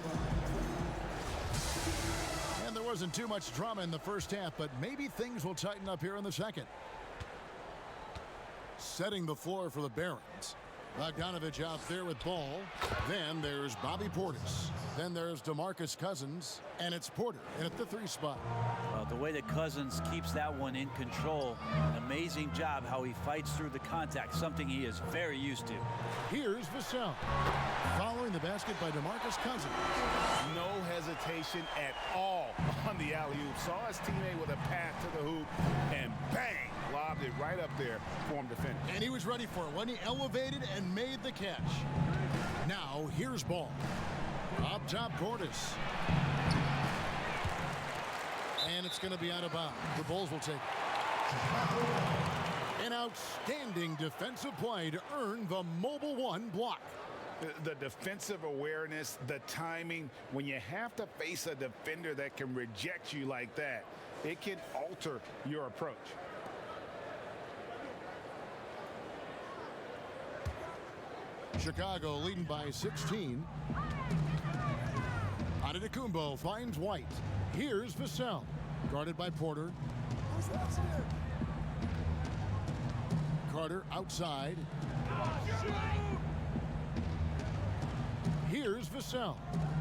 And there wasn't too much drama in the first half, but maybe things will tighten up here in the second. Setting the floor for the Barons. Bogdanovic out there with ball. Then there's Bobby Portis. Then there's DeMarcus Cousins. And it's Porter in at the 3 spot. The way that Cousins keeps that one in control, an amazing job how he fights through the contact, something he is very used to. Here's Vassell. Following the basket by DeMarcus Cousins. No hesitation at all on the alley-oop. Saw his teammate with a pass to the hoop, and bang, lobbed it right up there for him to finish. And he was ready for it when he elevated and made the catch. Now, here's ball. Up top, Portis. And it's going to be out of bounds. The Bulls will take it. An outstanding defensive play to earn the Mobile One block. The defensive awareness, the timing, when you have to face a defender that can reject you like that, it can alter your approach. Chicago leading by 16. Antetokounmpo finds White. Here's Vassell. Guarded by Porter. Carter outside. Here's Vassell.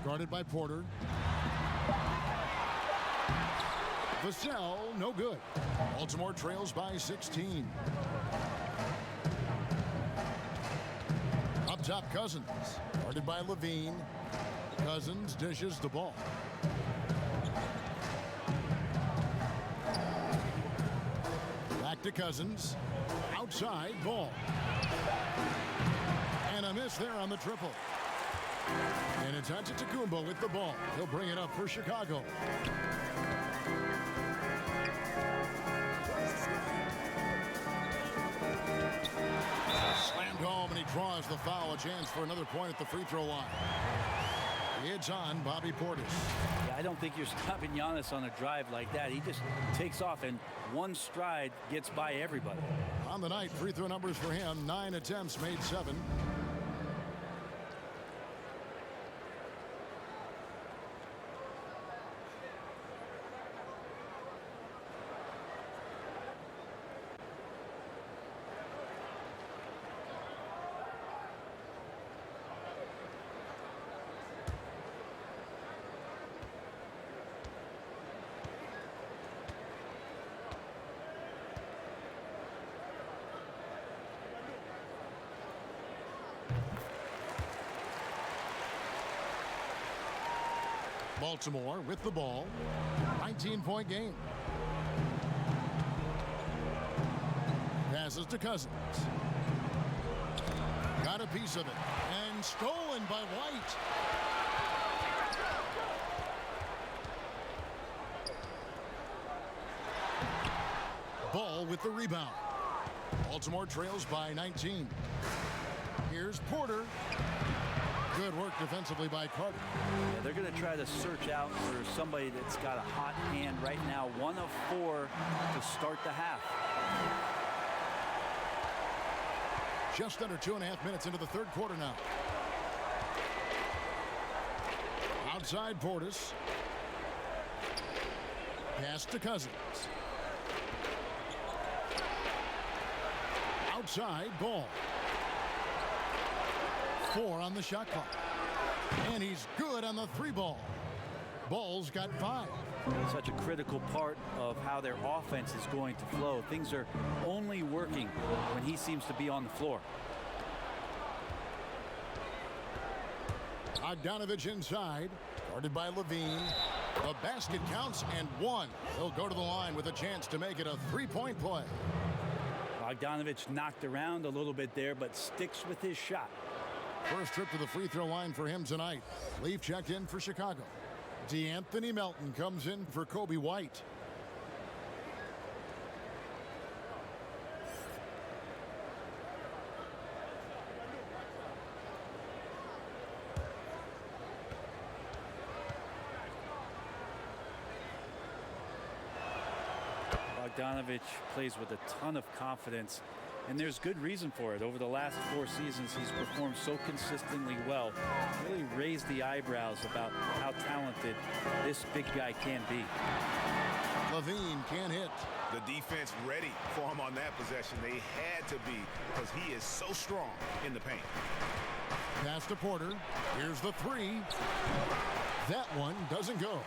Guarded by Porter. Vassell, no good. Baltimore trails by 16. Up top, Cousins. Guarded by Levine. Cousins dishes the ball. Back to Cousins. Outside, ball. And a miss there on the triple. And it's Antetokounmpo with the ball. He'll bring it up for Chicago. Slammed home, and he draws the foul. A chance for another point at the free throw line. It's on Bobby Portis. Yeah, I don't think you're stopping Giannis on a drive like that. He just takes off, and one stride gets by everybody. On the night, free throw numbers for him, 9 attempts, made 7. Baltimore with the ball. 19-point game. Passes to Cousins. Got a piece of it. And stolen by White. Ball with the rebound. Baltimore trails by 19. Here's Porter. Good work defensively by Carter. Yeah, they're going to try to search out for somebody that's got a hot hand right now. 1 of 4 to start the half. Just under 2.5 minutes into the third quarter now. Outside Portis. Pass to Cousins. Outside, ball. 4 on the shot clock. And he's good on the 3 ball. Ball's got 5. Such a critical part of how their offense is going to flow. Things are only working when he seems to be on the floor. Bogdanovic inside, guarded by Levine. The basket counts and 1. He'll go to the line with a chance to make it a 3-point play. Bogdanovic knocked around a little bit there, but sticks with his shot. First trip to the free throw line for him tonight. Leaf checked in for Chicago. DeAnthony Melton comes in for Kobe White. Bogdanovic plays with a ton of confidence, and there's good reason for it. Over the last 4 seasons, he's performed so consistently well, really raised the eyebrows about how talented this big guy can be. Levine can't hit. The defense ready for him on that possession. They had to be, because he is so strong in the paint. Pass to Porter. Here's the three. That one doesn't go.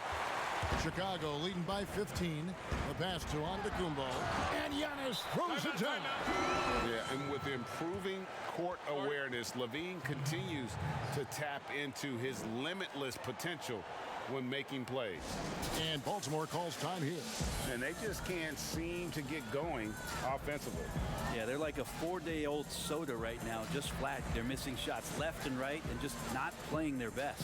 Chicago leading by 15. The pass to Antetokounmpo. And Giannis throws it down. Yeah, and with improving court awareness, Levine continues to tap into his limitless potential when making plays. And Baltimore calls time here. And they just can't seem to get going offensively. Yeah, they're like a 4-day-old soda right now, just flat. They're missing shots left and right and just not playing their best.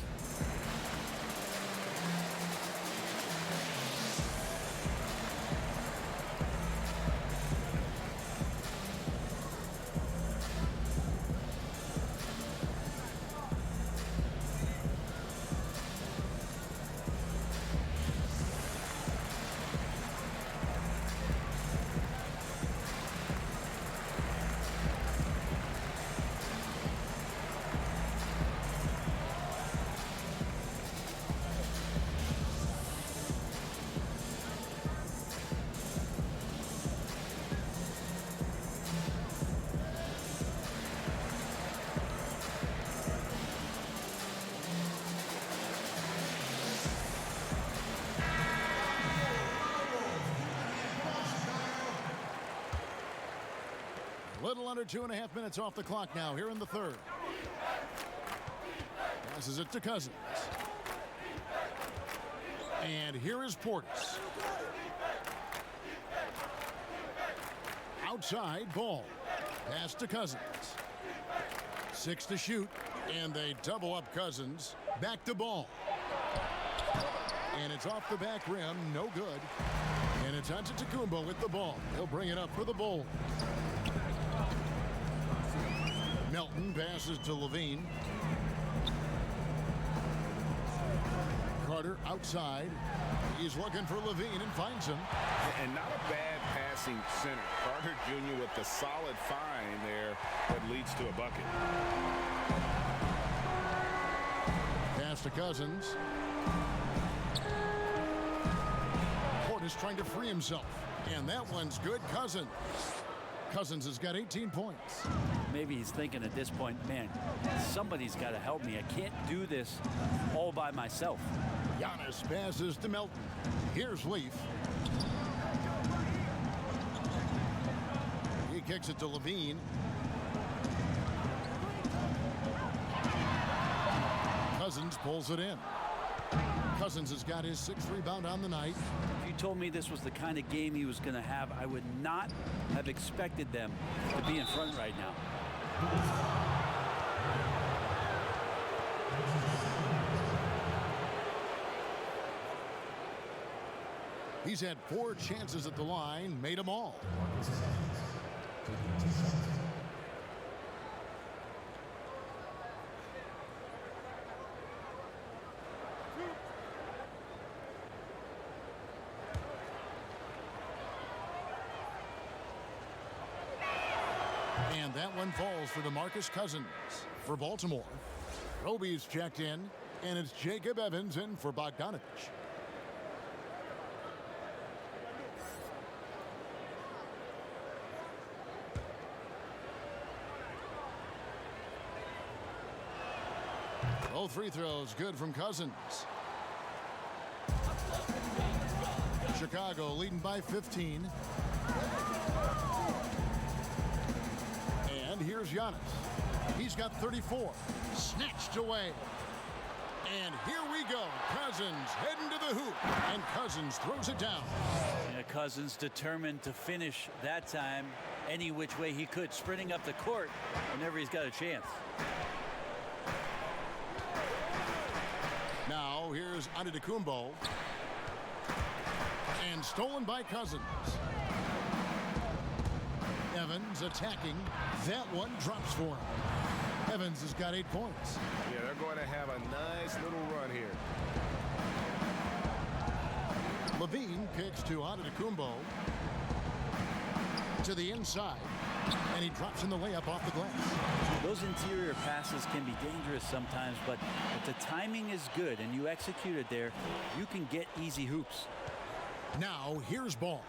Little under 2.5 minutes off the clock now here in the third. Passes it to Cousins. And here is Portis. Outside ball. Pass to Cousins. 6 to shoot. And they double up Cousins. Back to ball. And it's off the back rim. No good. And it's Antetokounmpo with the ball. He'll bring it up for the Bulls. Melton passes to Levine. Carter outside. He's looking for Levine and finds him. And not a bad passing center. Carter Jr. with the solid find there that leads to a bucket. Pass to Cousins. Portis trying to free himself. And that one's good. Cousins has got 18 points. Maybe he's thinking at this point, man, somebody's got to help me. I can't do this all by myself. Giannis passes to Melton. Here's Leaf. He kicks it to Levine. Cousins pulls it in. Cousins has got his 6th rebound on the night. If you told me this was the kind of game he was going to have, I would not have expected them to be in front right now. He's had 4 chances at the line, made them all. And that one falls for DeMarcus Cousins for Baltimore. Roby's checked in, and it's Jacob Evans in for Bogdanovic. Both free throws good from Cousins. Chicago leading by 15. And here's Giannis. He's got 34. Snatched away. And here we go. Cousins heading to the hoop. And Cousins throws it down. Yeah, Cousins determined to finish that time any which way he could, sprinting up the court whenever he's got a chance. Now here's Antetokounmpo. And stolen by Cousins. Evans attacking. That one drops for him. Evans has got 8 points. Yeah, they're going to have a nice little run here. Levine kicks to Antetokounmpo. To the inside, and he drops in the layup off the glass. Those interior passes can be dangerous sometimes, but if the timing is good and you execute it there, you can get easy hoops. Now, here's Ball.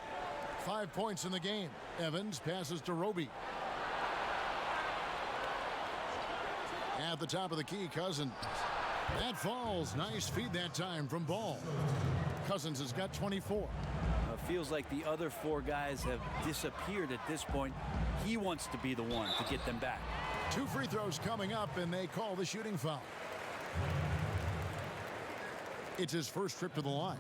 5 points in the game. Evans passes to Roby. At the top of the key, Cousins. That falls. Nice feed that time from Ball. Cousins has got 24. Feels like the other four guys have disappeared at this point. He wants to be the one to get them back. 2 free throws coming up, and they call the shooting foul. It's his first trip to the line.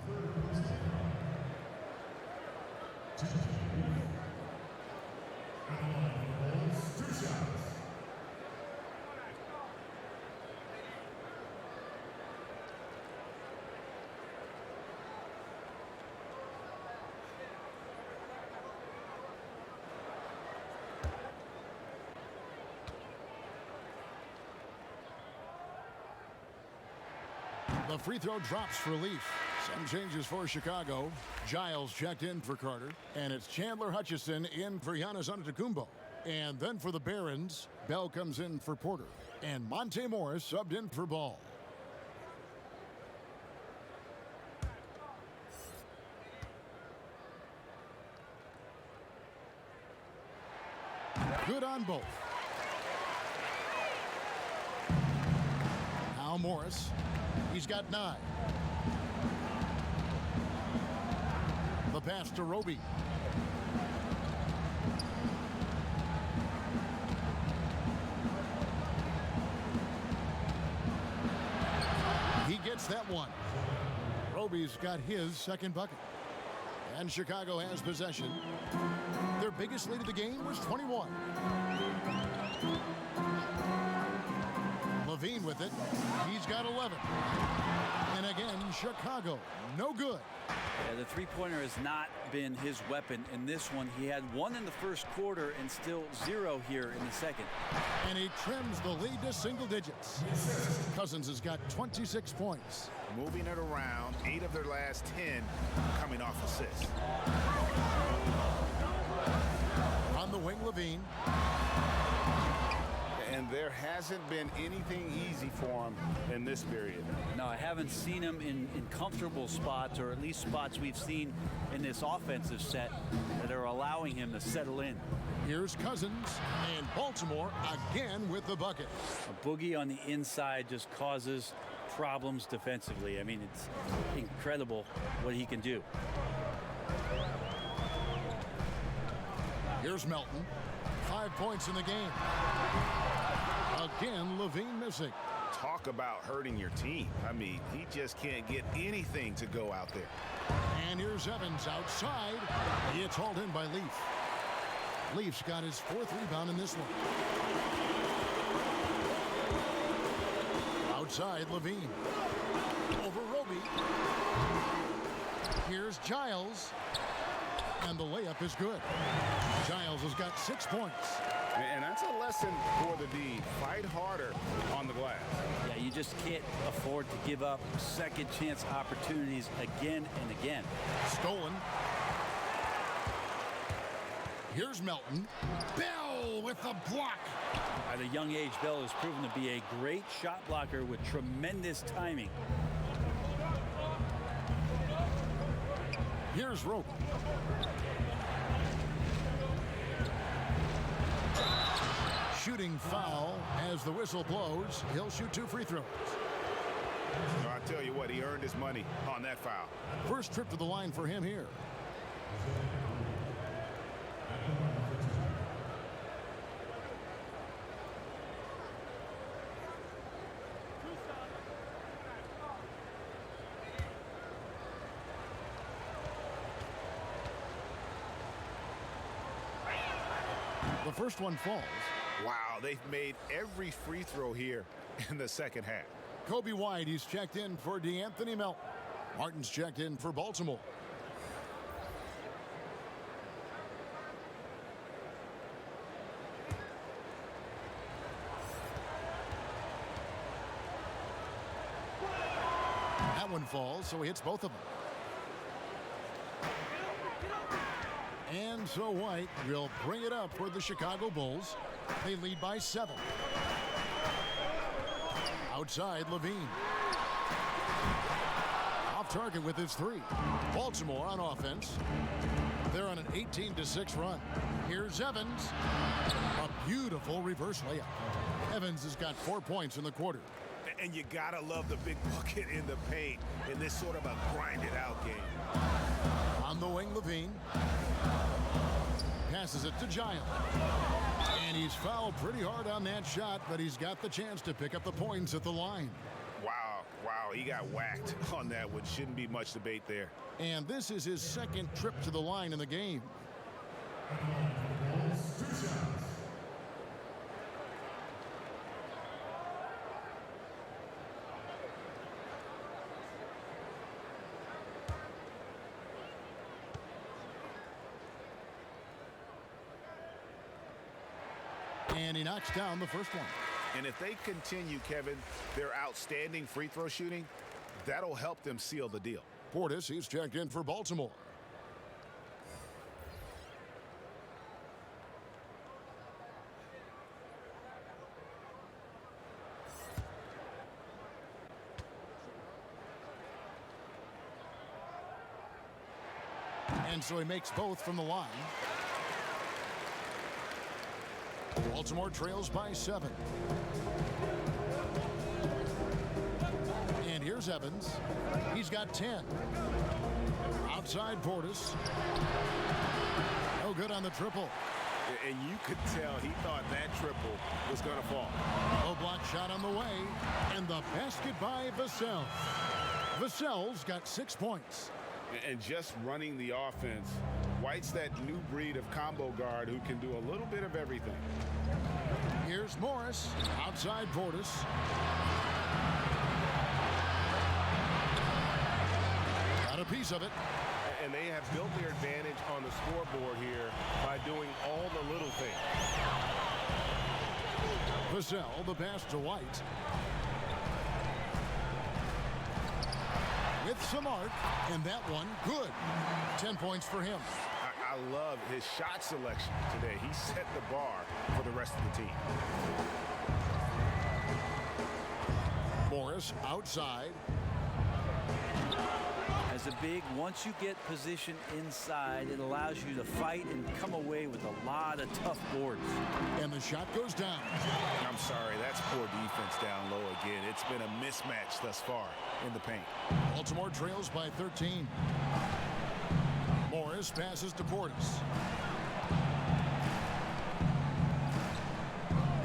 The free throw drops for Leaf. Some changes for Chicago. Giles checked in for Carter. And it's Chandler Hutchison in for Giannis Antetokounmpo. And then for the Barons, Bell comes in for Porter. And Monte Morris subbed in for Ball. Good on both. Now Morris. He's got 9. The pass to Roby. He gets that one. Roby's got his second bucket. And Chicago has possession. Their biggest lead of the game was 21. Levine with it. He's got 11. And again, Chicago, no good. Yeah, the three-pointer has not been his weapon in this one. He had 1 in the first quarter and still 0 here in the second. And he trims the lead to single digits. Cousins has got 26 points. Moving it around, 8 of their last 10 coming off assists. On the wing, Levine. And there hasn't been anything easy for him in this period. No, I haven't seen him in comfortable spots, or at least spots we've seen in this offensive set that are allowing him to settle in. Here's Cousins, and Baltimore again with the bucket. A boogie on the inside just causes problems defensively. I mean, it's incredible what he can do. Here's Melton. 5 points in the game. Again, Levine missing. Talk about hurting your team. I mean, he just can't get anything to go out there. And here's Evans outside. It's hauled in by Leaf. Leaf's got his 4th rebound in this one. Outside, Levine. Over Roby. Here's Giles. And the layup is good. Giles has got 6 points. And that's a lesson for the D. Fight harder on the glass. Yeah, you just can't afford to give up second chance opportunities again and again. Stolen. Here's Melton. Bell with the block. At a young age, Bell has proven to be a great shot blocker with tremendous timing. Here's Rope. Shooting foul as the whistle blows. He'll shoot 2 free throws. So I tell you what, he earned his money on that foul. First trip to the line for him here. The first one falls. Wow, they've made every free throw here in the second half. Kobe White, he's checked in for DeAnthony Melton. Martin's checked in for Baltimore. That one falls, so he hits both of them. And And so White will bring it up for the Chicago Bulls. They lead by 7. Outside, Levine. Off target with his 3. Baltimore on offense. They're on an 18-6 run. Here's Evans. A beautiful reverse layup. Evans has got 4 points in the quarter. And you gotta love the big bucket in the paint in this sort of a grinded-out game. On the wing, Levine. Passes it to Giant. And he's fouled pretty hard on that shot, but he's got the chance to pick up the points at the line. Wow, he got whacked on that one. Shouldn't be much debate there. And this is his second trip to the line in the game. And he knocks down the first one. And if they continue, Kevin, their outstanding free throw shooting, that'll help them seal the deal. Portis, he's checked in for Baltimore. And so he makes both from the line. Baltimore trails by 7. And here's Evans. He's got 10. Outside Portis. No good on the triple. And you could tell he thought that triple was going to fall. Low block shot on the way. And the basket by Vassell. Vassell's got 6 points. And just running the offense, White's that new breed of combo guard who can do a little bit of everything. Here's Morris, outside Portis. Got a piece of it. And they have built their advantage on the scoreboard here by doing all the little things. Vassell, the pass to White. With some arc, and that one good. 10 points for him. I love his shot selection today. He set the bar for the rest of the team. Morris outside. As a big, once you get position inside, it allows you to fight and come away with a lot of tough boards. And the shot goes down. I'm sorry, that's poor defense down low again. It's been a mismatch thus far in the paint. Baltimore trails by 13. Morris passes to Portis.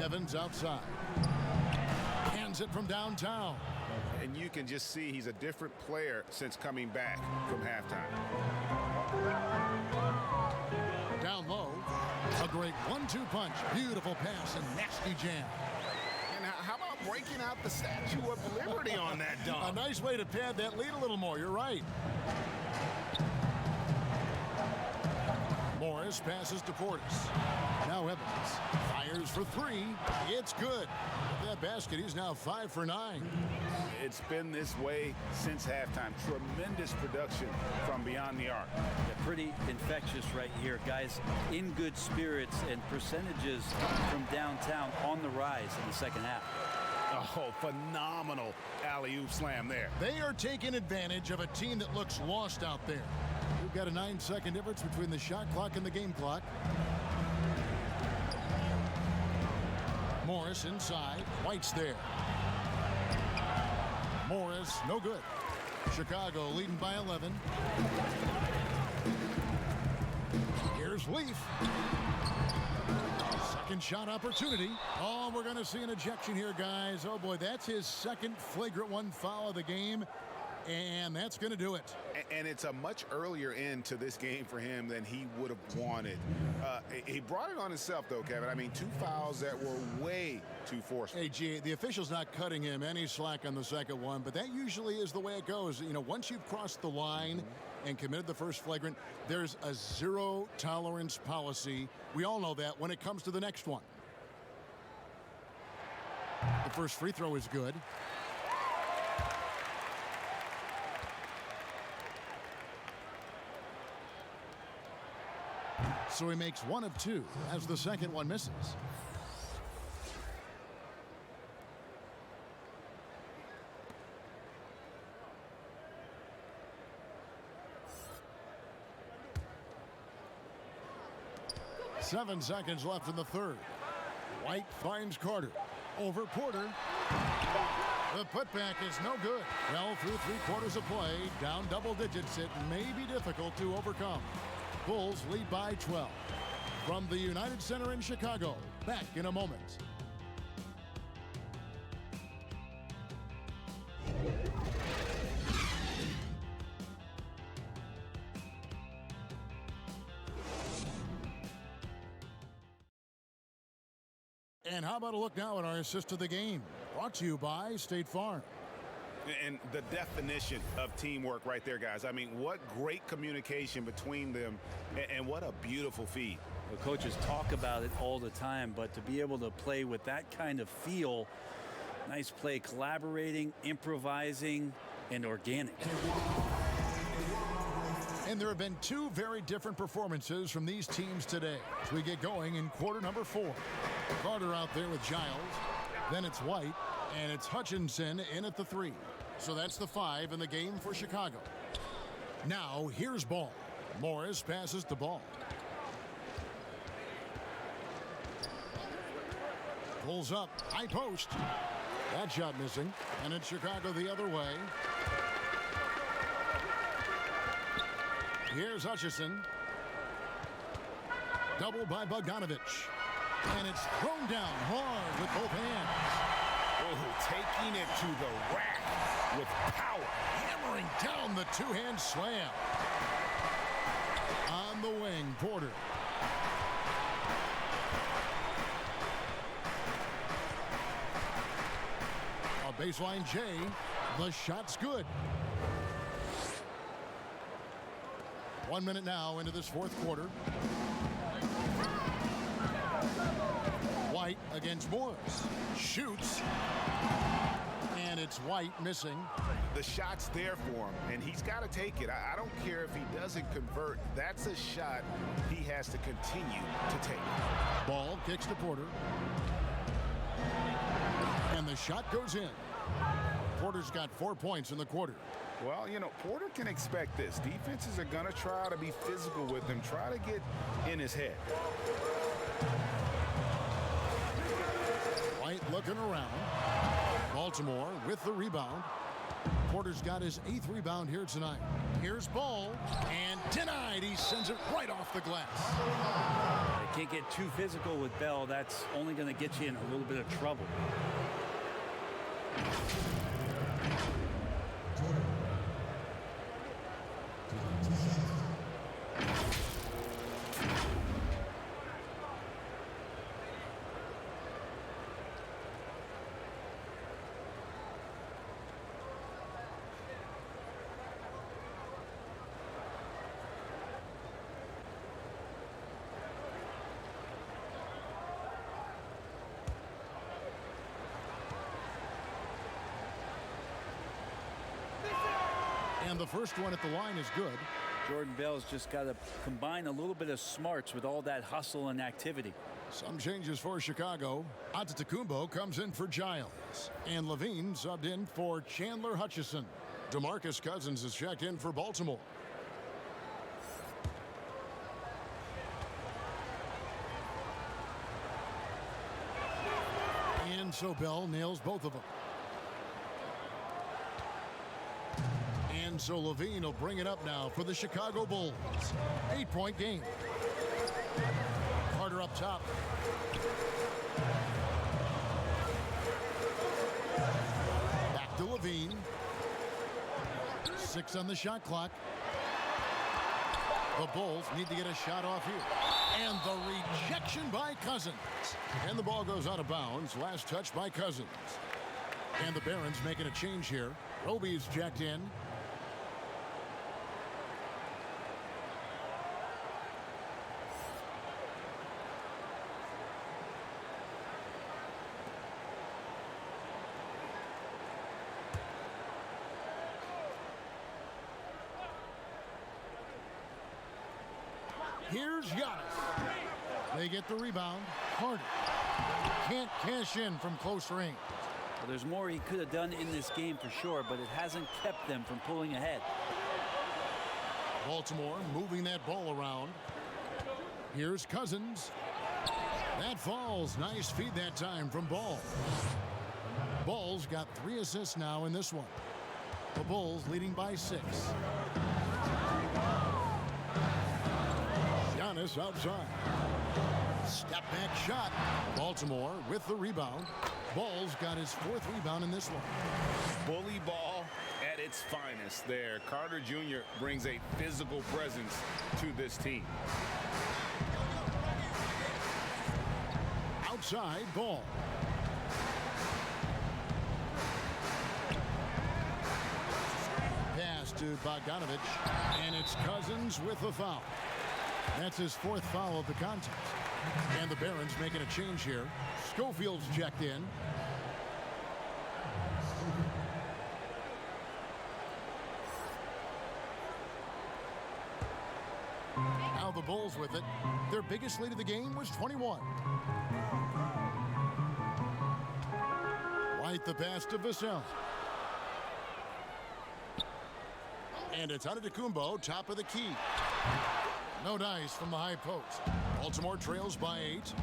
Evans outside. Hands it from downtown. And you can just see he's a different player since coming back from halftime. Down low. A great 1-2 punch. Beautiful pass and nasty jam. And how about breaking out the Statue of Liberty on that dunk? A nice way to pad that lead a little more. You're right. Morris passes to Portis. Now Evans fires for 3. It's good. With that basket, he's now 5 for 9. It's been this way since halftime. Tremendous production from beyond the arc. Yeah, pretty infectious right here. Guys in good spirits and percentages from downtown on the rise in the second half. Oh, phenomenal alley-oop slam there. They are taking advantage of a team that looks lost out there. We've got a 9-second difference between the shot clock and the game clock. Morris inside. White's there. Morris, no good. Chicago leading by 11. Here's Leaf. Second shot opportunity. Oh, we're going to see an ejection here, guys. Oh, boy, that's his second flagrant one foul of the game. And that's going to do it. And it's a much earlier end to this game for him than he would have wanted. He brought it on himself, though, Kevin. I mean, 2 fouls that were way too forceful. Hey, G, the official's not cutting him any slack on the second one, but that usually is the way it goes. You know, once you've crossed the line and committed the first flagrant, there's a zero tolerance policy. We all know that when it comes to the next one. The first free throw is good. So he makes 1 of 2 as the second one misses. Seven seconds left in the third. White finds Carter. Over Porter. The putback is no good. Well, through 3/4 of play, down double digits, it may be difficult to overcome. Bulls lead by 12. From the United Center in Chicago, back in a moment. And how about a look now at our assist of the game? Brought to you by State Farm. And the definition of teamwork right there, guys. I mean, what great communication between them, and what a beautiful feed. The coaches talk about it all the time, but to be able to play with that kind of feel, nice play, collaborating, improvising, and organic. And there have been 2 very different performances from these teams today as we get going in quarter number 4. Carter out there with Giles. Then it's White, and it's Hutchinson in at the 3. So that's the 5 in the game for Chicago. Now here's Ball. Morris passes the ball. Pulls up, high post. That shot missing, and it's Chicago the other way. Here's Hutchison. Double by Bogdanovic. And it's thrown down hard with both hands. Oh, taking it to the rack with power. Hammering down the 2-hand slam. On the wing, Porter. A baseline J. The shot's good. 1 minute now into this 4th quarter. White against Morris. Shoots. And it's White missing. The shot's there for him, and he's got to take it. I don't care if he doesn't convert. That's a shot he has to continue to take. Ball kicks to Porter. And the shot goes in. Porter's got 4 points in the quarter. Well, you know, Porter can expect this. Defenses are going to try to be physical with him, try to get in his head. White looking around. Baltimore with the rebound. Porter's got his 8th rebound here tonight. Here's Ball, and denied. He sends it right off the glass. They can't get too physical with Bell. That's only going to get you in a little bit of trouble. And the first one at the line is good. Jordan Bell's just got to combine a little bit of smarts with all that hustle and activity. Some changes for Chicago. Antetokounmpo comes in for Giles. And Levine subbed in for Chandler Hutchison. DeMarcus Cousins is checked in for Baltimore. And so Bell nails both of them. And so Levine will bring it up now for the Chicago Bulls. 8-point game. Carter up top. Back to Levine. 6 on the shot clock. The Bulls need to get a shot off here. And the rejection by Cousins. And the ball goes out of bounds. Last touch by Cousins. And the Barons making a change here. Roby's checked in. Here's Giannis. They get the rebound. Harden can't cash in from close range. Well, there's more he could have done in this game for sure, but it hasn't kept them from pulling ahead. Baltimore moving that ball around. Here's Cousins. That falls. Nice feed that time from Ball. Ball's got 3 assists now in this one. The Bulls leading by 6. Giannis outside. Step back shot. Baltimore with the rebound. Ball's got his 4th rebound in this one. Bully ball at its finest there. Carter Jr. brings a physical presence to this team. Outside Ball. Pass to Bogdanovic, and it's Cousins with the foul. That's his 4th foul of the contest. And the Barons making a change here. Schofield's checked in. Now the Bulls with it. Their biggest lead of the game was 21. White the pass to Vassell. And it's Antetokounmpo, top of the key. No dice from the high post. Baltimore trails by 8.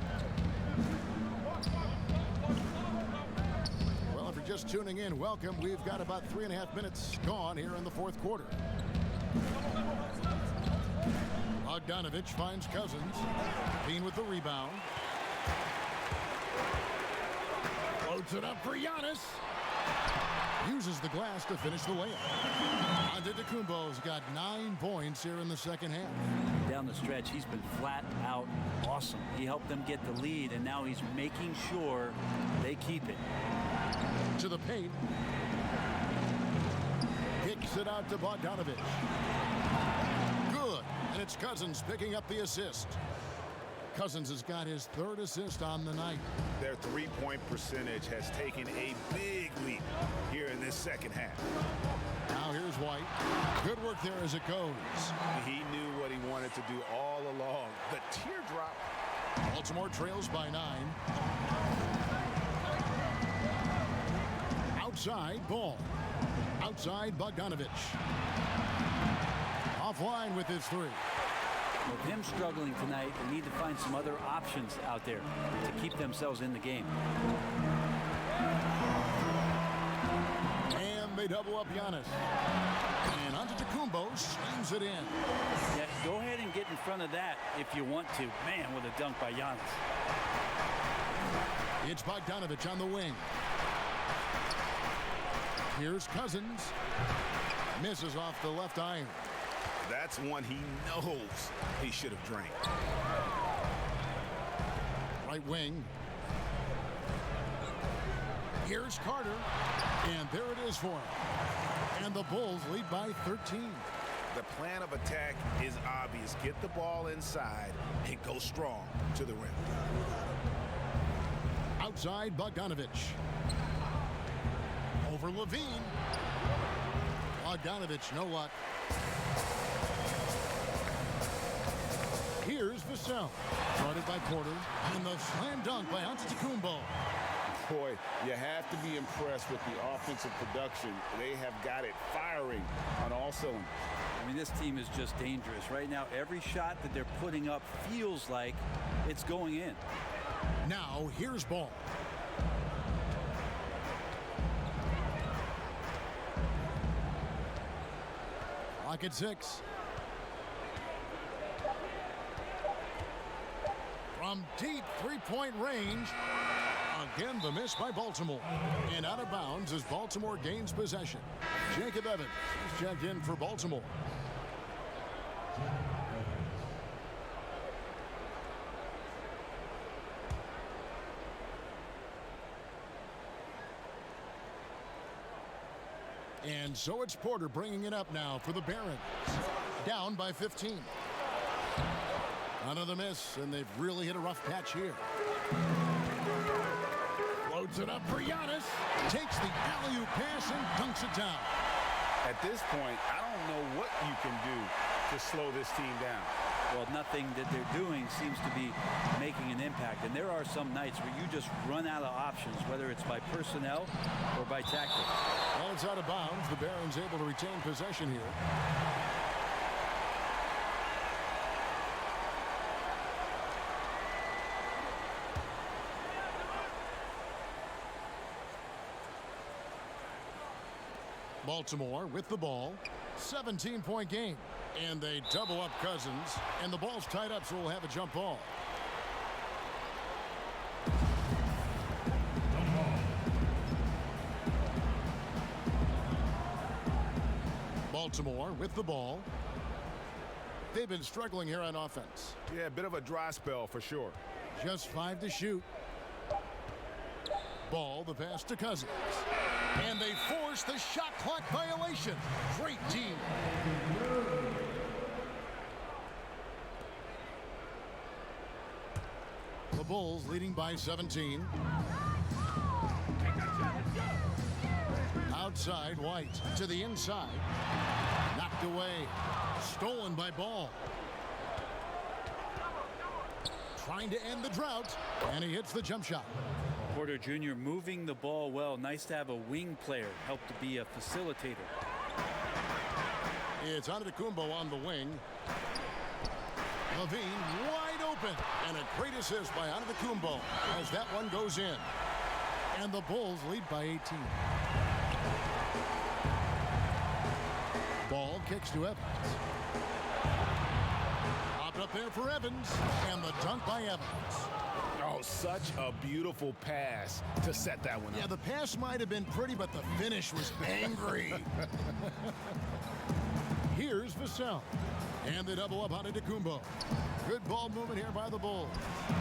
Well, if you're just tuning in, welcome. We've got about 3.5 minutes gone here in the 4th quarter. Bogdanovic finds Cousins. Bean with the rebound. Floats it up for Giannis. Uses the glass to finish the layup. Antetokounmpo's got 9 points here in the second half. Down the stretch, he's been flat out awesome. He helped them get the lead, and now he's making sure they keep it. To the paint. Kicks it out to Bogdanovic. Good. And it's Cousins picking up the assist. Cousins has got his 3rd assist on the night. Their 3-point percentage has taken a big leap here in this second half. Now here's White. Good work there as it goes. He knew what he wanted to do all along. The teardrop. Baltimore trails by 9. Outside Ball. Outside Bogdanovic. Offline with his 3. With him struggling tonight, they need to find some other options out there to keep themselves in the game. And they double up Giannis. And Antetokounmpo slams it in. Yeah, go ahead and get in front of that if you want to. Man, with a dunk by Giannis. It's Bogdanovic on the wing. Here's Cousins. Misses off the left iron. That's one he knows he should have drained. Right wing. Here's Carter. And there it is for him. And the Bulls lead by 13. The plan of attack is obvious. Get the ball inside and go strong to the rim. Outside Bogdanovic. Over Levine. Bogdanovic, no luck. Here's Vassell. Guarded by Porter. And the slam dunk by Antetokounmpo. Boy, you have to be impressed with the offensive production. They have got it firing on all cylinders. I mean, this team is just dangerous. Right now, every shot that they're putting up feels like it's going in. Now, here's Ball. Clock at 6. From deep 3-point range. Again, the miss by Baltimore. And out of bounds as Baltimore gains possession. Jacob Evans is checked in for Baltimore. And so it's Porter bringing it up now for the Barons. Down by 15. Another miss, and they've really hit a rough patch here. Loads it up for Giannis. Takes the alley-oop pass and dunks it down. At this point, I don't know what you can do to slow this team down. well, nothing that they're doing seems to be making an impact. And there are some nights where you just run out of options, whether it's by personnel or by tactics. Well, it's out of bounds. The Barons able to retain possession here. Baltimore with the ball. 17-point game. And they double up Cousins. And the ball's tied up, so we'll have a jump ball. Baltimore with the ball. They've been struggling here on offense. Yeah, a bit of a dry spell for sure. Just 5 to shoot. Ball, the pass to Cousins. And they force the shot clock violation. Great team. The Bulls leading by 17. Outside, White to the inside. Knocked away. Stolen by Ball. Trying to end the drought. And he hits the jump shot. Porter Jr. moving the ball well. Nice to have a wing player help to be a facilitator. It's Antetokounmpo on the wing. Levine wide open. And a great assist by Antetokounmpo as that one goes in. And the Bulls lead by 18. Ball kicks to Evans. Popped up there for Evans. And the dunk by Evans. Oh, such a beautiful pass to set that one up. Yeah, the pass might have been pretty, but the finish was angry. Here's Vassell. And they double up on Antetokounmpo. Good ball movement here by the Bulls.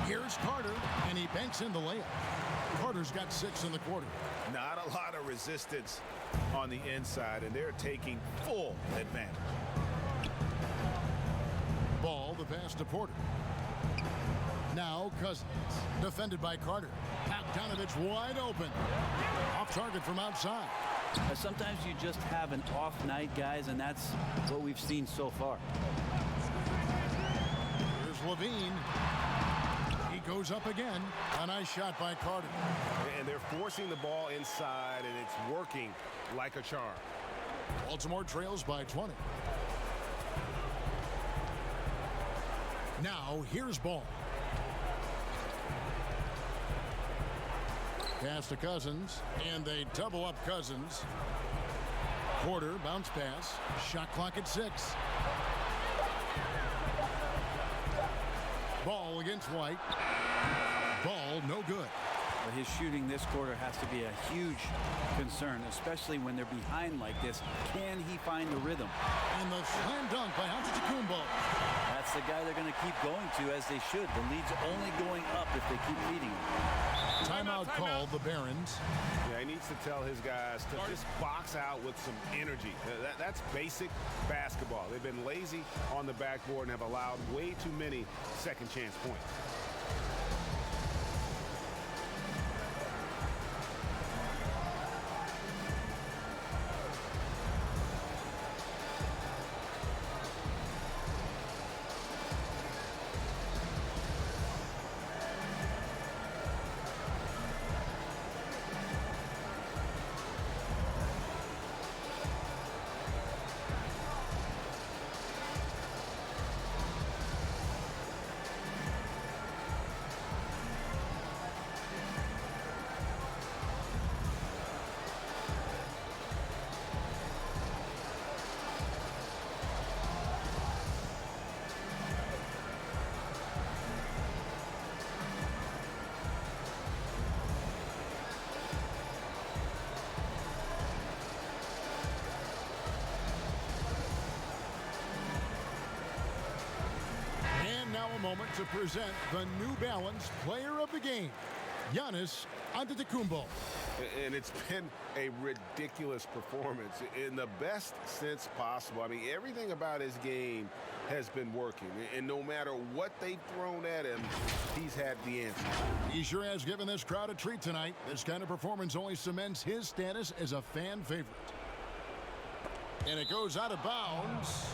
Here's Carter, and he banks in the layup. Carter's got 6 in the quarter. Not a lot of resistance on the inside, and they're taking full advantage. Ball, the pass to Porter. Now Cousins, defended by Carter. Bogdanovic wide open. Off target from outside. Sometimes you just have an off night, guys, and that's what we've seen so far. Here's Levine. He goes up again. A nice shot by Carter. And they're forcing the ball inside, and it's working like a charm. Baltimore trails by 20. Now here's Ball. Pass to Cousins, and they double up Cousins. Porter, bounce pass. Shot clock at 6. Ball against White. Ball no good. But his shooting this quarter has to be a huge concern, especially when they're behind like this. Can he find a rhythm? And the slam dunk by Antetokounmpo. That's the guy they're going to keep going to, as they should. The lead's only going up if they keep leading him. Timeout called, the Barons. Yeah, he needs to tell his guys to just box out with some energy. That's basic basketball. They've been lazy on the backboard and have allowed way too many second chance points. Moment to present the New Balance Player of the Game, Giannis Antetokounmpo. And it's been a ridiculous performance in the best sense possible. I mean, everything about his game has been working. And no matter what they've thrown at him, he's had the answer. He sure has given this crowd a treat tonight. This kind of performance only cements his status as a fan favorite. And it goes out of bounds.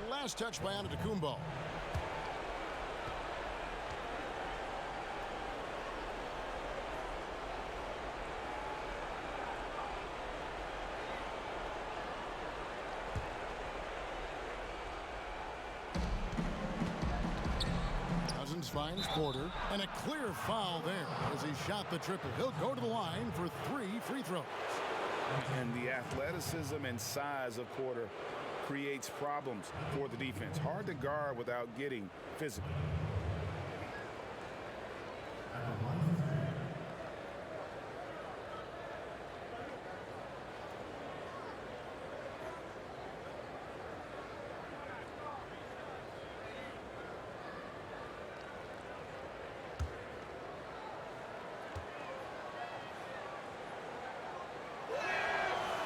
Last touch by Antetokounmpo. finds Porter, and a clear foul there as he shot the triple. He'll go to the line for 3 free throws. And the athleticism and size of Porter creates problems for the defense. Hard to guard without getting physical.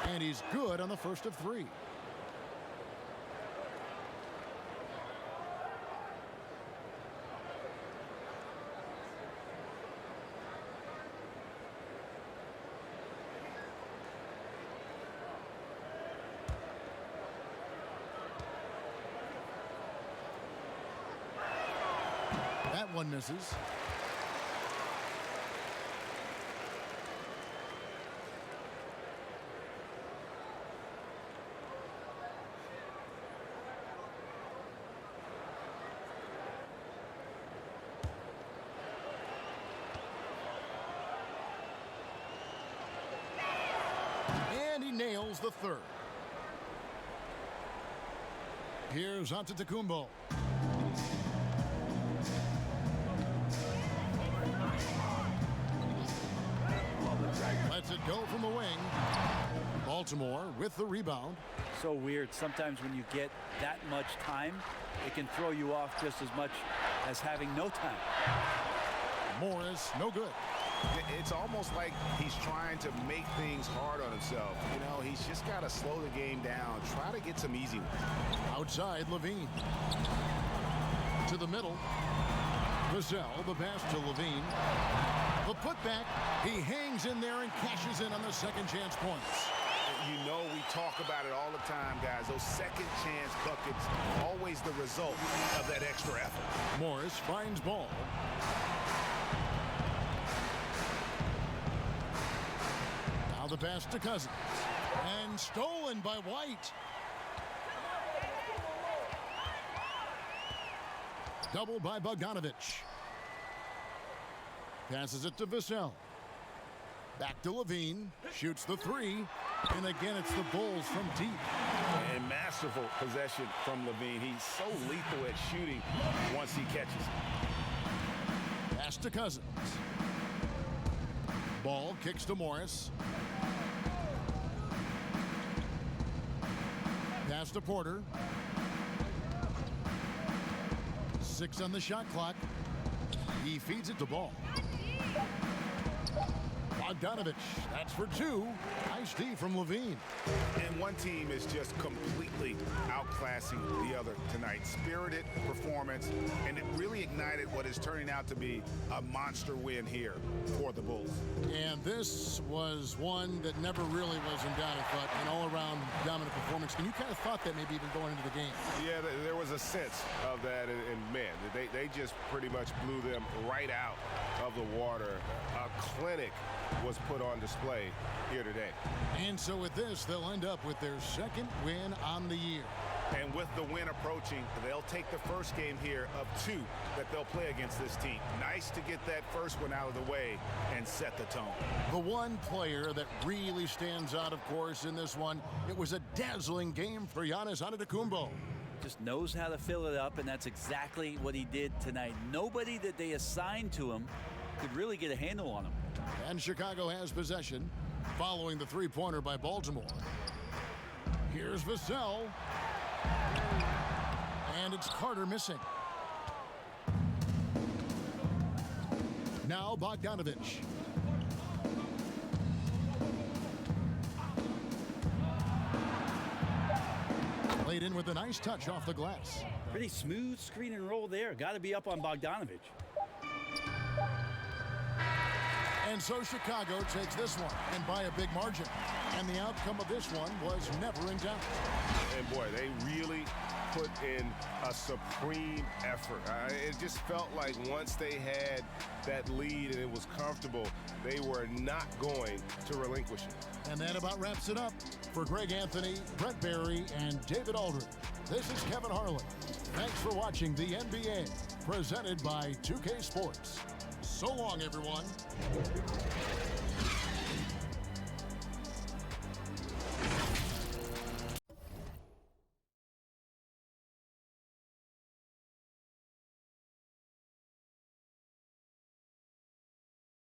And he's good on the first of 3. That one misses. And he nails the third. Here's Antetokounmpo. Lets it go from the wing. Baltimore with the rebound. So weird. Sometimes when you get that much time, it can throw you off just as much as having no time. Morris, no good. It's almost like he's trying to make things hard on himself. You know, he's just got to slow the game down. Try to get some easy ones. Outside, Levine. To the middle. Vassell, the pass to Levine. The putback. He hangs in there and cashes in on the second chance points. You know, we talk about it all the time, guys. Those second chance buckets, always the result of that extra effort. Morris finds ball. Now the pass to Cousins. And stolen by White. Double by Bogdanovic. Passes it to Vassell. Back to Levine. Shoots the 3. And again, it's the Bulls from deep. And masterful possession from Levine. He's so lethal at shooting once he catches it. Pass to Cousins. Ball kicks to Morris. Pass to Porter. 6 on the shot clock. He feeds it to Ball. Bogdanovic, that's for 2. Nice D from Levine. And one team is just completely outclassing the other tonight. Spirited performance, and it really ignited what is turning out to be a monster win here for the Bulls. And this was one that never really was in doubt, I thought, an all-around dominant performance. And you kind of thought that maybe even going into the game. Yeah, there was a sense of that, and man, they just pretty much blew them right out of the water. A clinic was put on display here today. And so with this, they'll end up with their second win on the year. And with the win approaching, they'll take the first game here of 2 that they'll play against this team. Nice to get that first one out of the way and set the tone. The one player that really stands out, of course, in this one, it was a dazzling game for Giannis Antetokounmpo. Just knows how to fill it up, and that's exactly what he did tonight. Nobody that they assigned to him could really get a handle on him. And Chicago has possession following the three-pointer by Baltimore. Here's Vassell. And it's Carter missing. Now Bogdanovic. Played in with a nice touch off the glass. Pretty smooth screen and roll there. Got to be up on Bogdanovic. And so Chicago takes this one, and by a big margin. And the outcome of this one was never in doubt. And boy, they really put in a supreme effort. It just felt like once they had that lead and it was comfortable, they were not going to relinquish it. And that about wraps it up. For Greg Anthony, Brett Barry, and David Aldridge, this is Kevin Harlan. Thanks for watching the NBA presented by 2K Sports. So long, everyone.